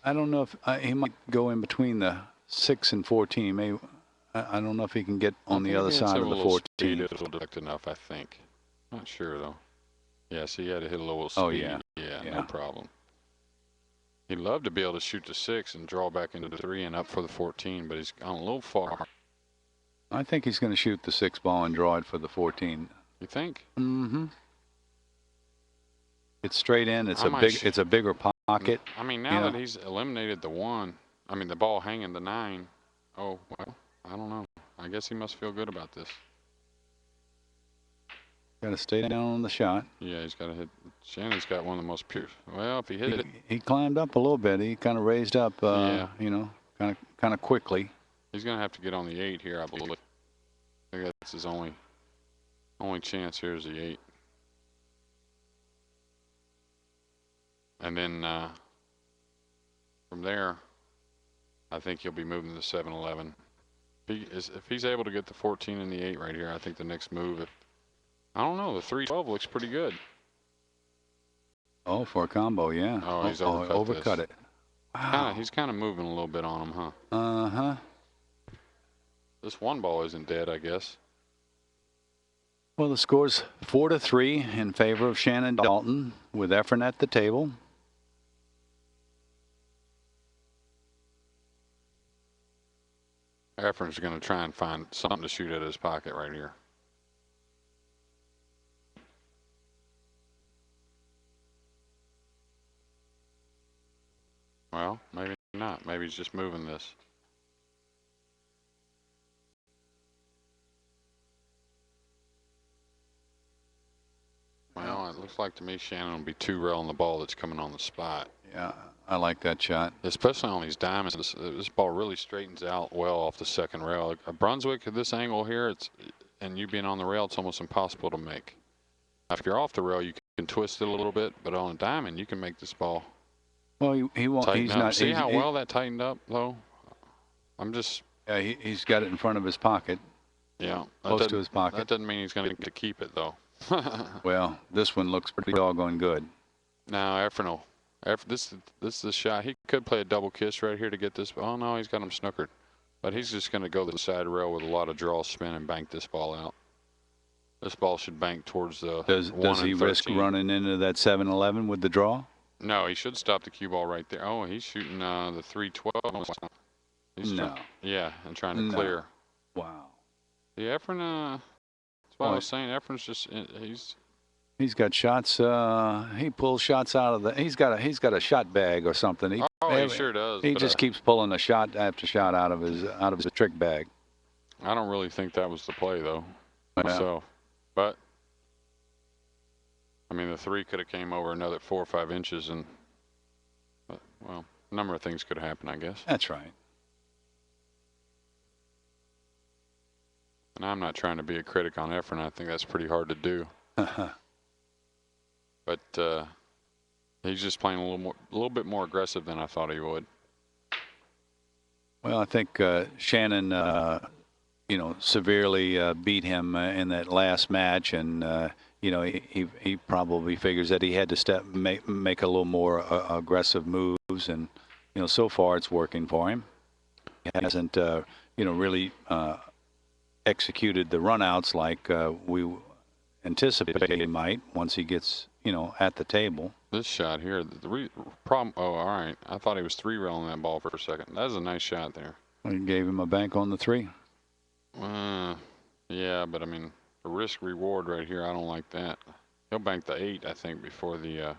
I don't know if he might go in between the 6 and 14. Maybe I don't know if he can get on the other side of the 14. Speed, it'll direct enough, I think. Not sure though. Yeah, so he had to hit a little speed. Oh yeah. Yeah, no problem. He'd love to be able to shoot the 6 and draw back into the 3 and up for the 14, but he's gone a little far. I think he's going to shoot the 6 ball and draw it for the 14. You think? Mm-hmm. It's straight in. It's it's a bigger pocket. I mean, now that he's eliminated the 1, I mean the ball hanging the 9. Oh well, I don't know. I guess he must feel good about this. Got to stay down on the shot. Yeah, he's got to hit. Shannon's got one of the most pure. Well, if he hit it, he climbed up a little bit. He kind of raised up. Yeah. You know, kind of quickly. He's gonna have to get on the 8 here, I believe. I think that's his only chance here is the 8. And then from there, I think he'll be moving to 7-11. If he's able to get the 14 and the 8 right here, I think the next move. I don't know. The 3-12 looks pretty good. Oh, for a combo, yeah. Oh, he's overcut it. Wow. He's kind of moving a little bit on him, huh? Uh-huh. This 1 ball isn't dead, I guess. Well, the score's 4-3 in favor of Shannon Daulton with Efren at the table. Efren's going to try and find something to shoot at his pocket right here. Well, maybe not. Maybe he's just moving this. Well, it looks like to me Shannon will be 2-railing the ball that's coming on the spot. Yeah, I like that shot. Especially on these diamonds. This ball really straightens out well off the second rail. Brunswick at this angle here, and you being on the rail, it's almost impossible to make. Now, if you're off the rail, you can twist it a little bit, but on a diamond, you can make this ball. Well, he won't. He's not. See how well that tightened up, though. I'm just. Yeah, he's got it in front of his pocket. Yeah, close to his pocket. That doesn't mean he's going to keep it, though. Well, this one looks pretty doggone good. Now, Efren this is the shot. He could play a double kiss right here to get this. Oh no, he's got him snookered. But he's just going to go to the side rail with a lot of draw spin and bank this ball out. This ball should bank towards the. Does he risk running into that 7-11 with the draw? No, he should stop the cue ball right there. Oh, he's shooting the 3-12. Yeah, and trying to clear. Wow. Yeah, Efren. That's what I was saying. Efren's just He's got shots. He pulls shots out of the. He's got a shot bag or something. He sure does. He just keeps pulling a shot after shot out of his trick bag. I don't really think that was the play though. Yeah. So, but I mean, the 3 could have came over another 4 or 5 inches, and well, a number of things could happen, I guess. That's right. And I'm not trying to be a critic on Efren. I think that's pretty hard to do. But he's just playing a little bit more aggressive than I thought he would. Well, I think Shannon, severely beat him in that last match, and he probably figures that he had to make a little more aggressive moves, and so far it's working for him. He hasn't really executed the runouts like we anticipated he might once he gets at the table. This shot here, the problem. Oh, all right. I thought he was 3-railing that ball for a second. That was a nice shot there. We gave him a bank on the 3. Yeah, but I mean, the risk reward right here, I don't like that. He'll bank the 8, I think, before the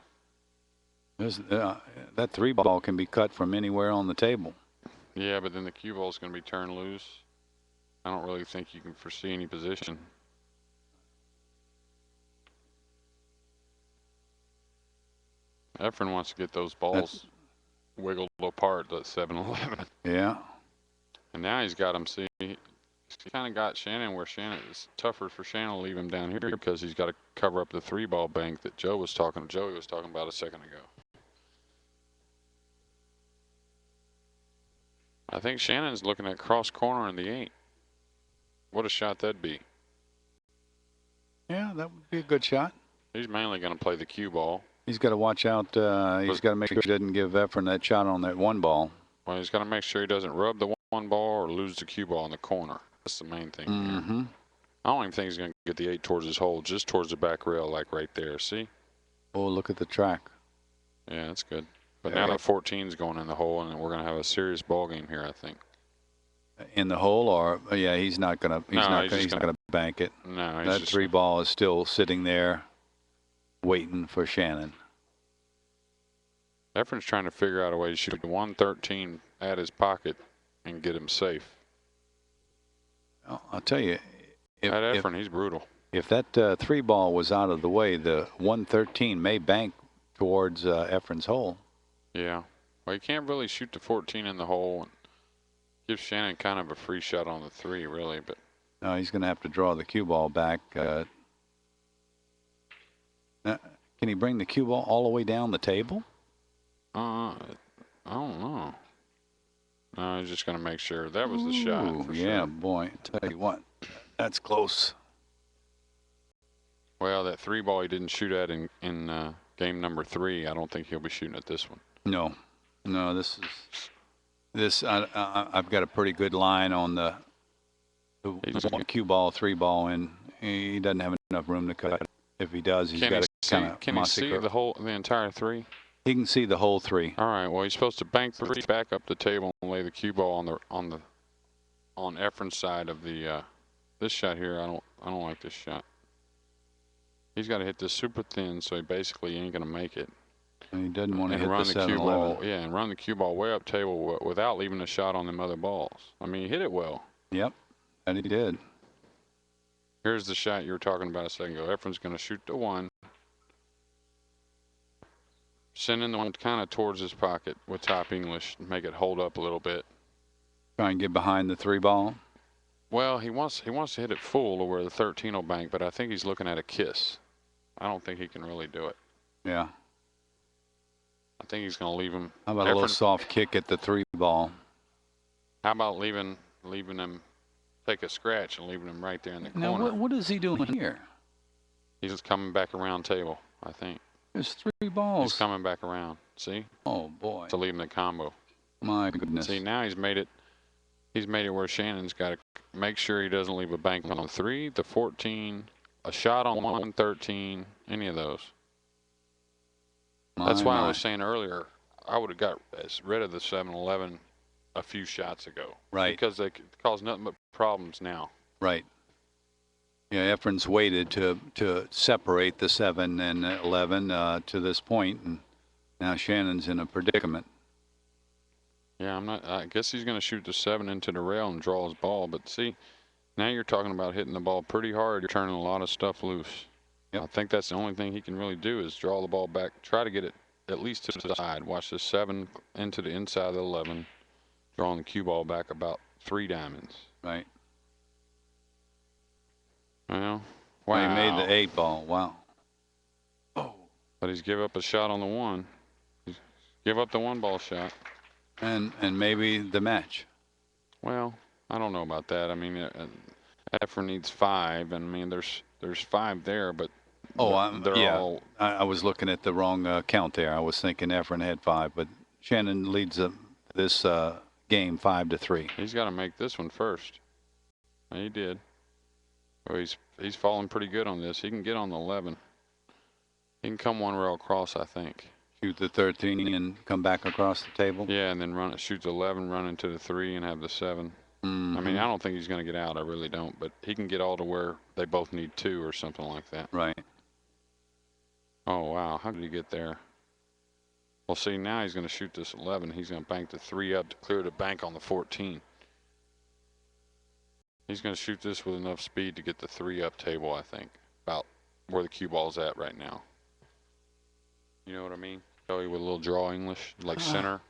That 3 ball can be cut from anywhere on the table. Yeah, but then the cue ball is going to be turned loose. I don't really think you can foresee any position. Efren wants to get those balls wiggled apart, that 7-11. Yeah. And now he's got him, see, he kind of got Shannon where Shannon, it's tougher for Shannon to leave him down here because he's got to cover up the 3-ball bank that Joey was talking about a second ago. I think Shannon's looking at cross corner in the 8. What a shot that'd be. Yeah, that would be a good shot. He's mainly going to play the cue ball. He's got to watch out. He's got to make sure he doesn't give Efren that shot on that 1 ball. Well, he's got to make sure he doesn't rub the 1 ball or lose the cue ball in the corner. That's the main thing here. I don't even think he's going to get the 8 towards his hole, just towards the back rail, like right there. See? Oh, look at the track. Yeah, that's good. But now the 14's going in the hole, and we're going to have a serious ball game here, I think. In the hole, or yeah, he's not going to. He's not going to bank it. No, that 3 ball is still sitting there, waiting for Shannon. Efren's trying to figure out a way to shoot 113 at his pocket and get him safe. Well, I'll tell you, At Efren, he's brutal. If that 3 ball was out of the way, the 113 may bank towards Efren's hole. Yeah. Well, you can't really shoot the 14 in the hole and give Shannon kind of a free shot on the 3, really. But no, he's going to have to draw the cue ball back. Can he bring the cue ball all the way down the table? I don't know. No, he's just going to make sure. That was the shot. For yeah, sure. boy. Tell you what, that's close. Well, that 3 ball he didn't shoot at in game number 3. I don't think he'll be shooting at this one. No, I've got a pretty good line on the cue ball, 3 ball, and he doesn't have enough room to cut. If he does, he's got to kind of. Can he see the entire 3? He can see the whole 3. All right. Well, he's supposed to bank the 3 back up the table and lay the cue ball on Efren's side of the this shot here. I don't like this shot. He's got to hit this super thin, so he basically ain't going to make it. And he doesn't want to hit run the cue 7-11. ball. Yeah, and run the cue ball way up table without leaving a shot on them other balls. I mean, he hit it well. Yep, and he did. Here's the shot you were talking about a second ago. Efren's going to shoot the 1. Sending the 1 kind of towards his pocket with top English, make it hold up a little bit. Try and get behind the 3 ball. Well, he wants to hit it full to where the 13 will bank, but I think he's looking at a kiss. I don't think he can really do it. Yeah. I think he's going to leave him. How about a little soft kick at the 3 ball? How about leaving him take a scratch and leaving him right there in the corner? Now, what is he doing here? He's just coming back around table, I think. There's 3 balls. He's coming back around. See? Oh boy. To leave him the combo. My goodness. See, now he's made it where Shannon's got to make sure he doesn't leave a bank on the 3, the 14, a shot on 113, any of those. That's why I was saying earlier, I would have got rid of the 7-11 a few shots ago. Right. Because they cause nothing but problems now. Right. Yeah, Efren's waited to separate the 7 and 11 to this point, and now Shannon's in a predicament. Yeah, I guess he's going to shoot the 7 into the rail and draw his ball. But see, now you're talking about hitting the ball pretty hard. You're turning a lot of stuff loose. Yep. I think that's the only thing he can really do is draw the ball back, try to get it at least to the side. Watch the 7 into the inside of the 11, drawing the cue ball back about 3 diamonds. Right. Well, wow. He made the 8 ball. Wow. Oh. But he's give up a shot on the 1. He's give up the 1 ball shot. And maybe the match. Well, I don't know about that. I mean, Efren needs 5, and I mean, there's 5 there, but yeah. I was looking at the wrong count there. I was thinking Efren had 5, but Shannon leads this game 5-3. He's got to make this one first. And he did. Well, he's falling pretty good on this. He can get on the 11. He can come 1 rail across, I think. Shoot the 13 and come back across the table. Yeah, and then shoot the 11, run into the 3, and have the 7. Mm-hmm. I mean, I don't think he's going to get out. I really don't. But he can get all to where they both need 2 or something like that. Right. Oh, wow. How did he get there? Well, see, now he's going to shoot this 11. He's going to bank the 3 up to clear the bank on the 14. He's going to shoot this with enough speed to get the 3 up table, I think, about where the cue ball's at right now. You know what I mean? Show you with a little draw English, like center.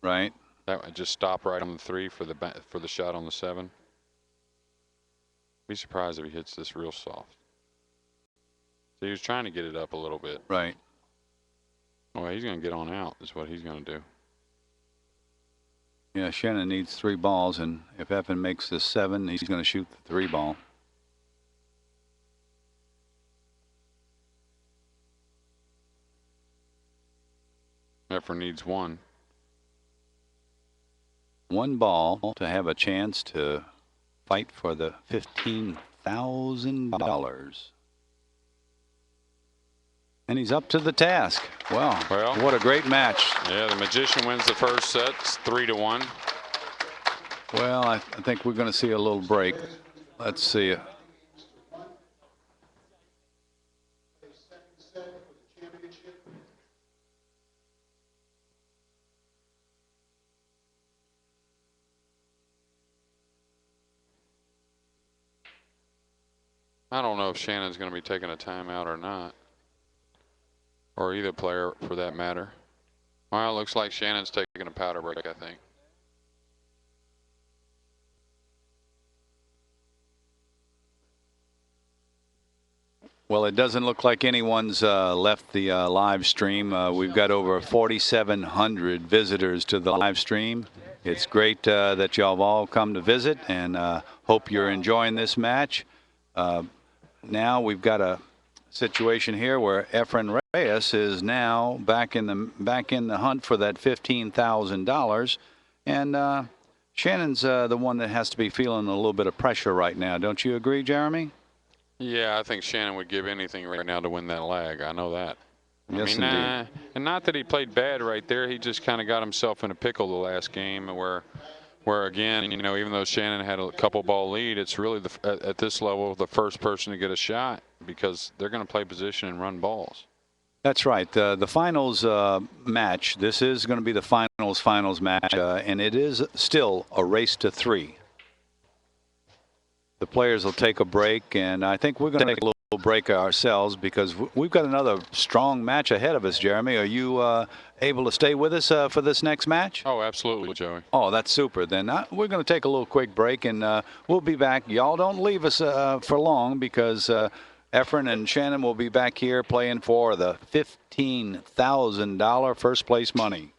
Right. That would just stop right on the 3 for the shot on the 7. Be surprised if he hits this real soft. So he was trying to get it up a little bit. Right. Well, he's going to get on out is what he's going to do. Yeah, Shannon needs 3 balls, and if Efren makes this 7, he's going to shoot the 3 ball. Efren needs 1. 1 ball to have a chance to fight for the $15,000. And he's up to the task. Well, what a great match. Yeah, the Magician wins the first set. It's 3-1. Well, I think we're going to see a little break. Let's see. I don't know if Shannon's going to be taking a timeout or not. Or either player for that matter. Well, it looks like Shannon's taking a powder break, I think. Well, it doesn't look like anyone's left the live stream. We've got over 4,700 visitors to the live stream. It's great that y'all have all come to visit, and hope you're enjoying this match. Now we've got a situation here where Efren Reyes is now back in the hunt for that $15,000, and Shannon's the one that has to be feeling a little bit of pressure right now. Don't you agree, Jeremy? Yeah, I think Shannon would give anything right now to win that leg. I know that. Yes, indeed. indeed. And not that he played bad right there. He just kind of got himself in a pickle the last game where again, you know, even though Shannon had a couple ball lead, it's really at this level the first person to get a shot because they're going to play position and run balls. That's right. The finals match. This is going to be the finals match, and it is still a race to 3. The players will take a break, and I think we're going to take a little break ourselves because we've got another strong match ahead of us. Jeremy, are you able to stay with us for this next match? Oh, absolutely, Joey. Oh, that's super. Then we're going to take a little quick break, and we'll be back. Y'all don't leave us for long because Efren and Shannon will be back here playing for the $15,000 first place money.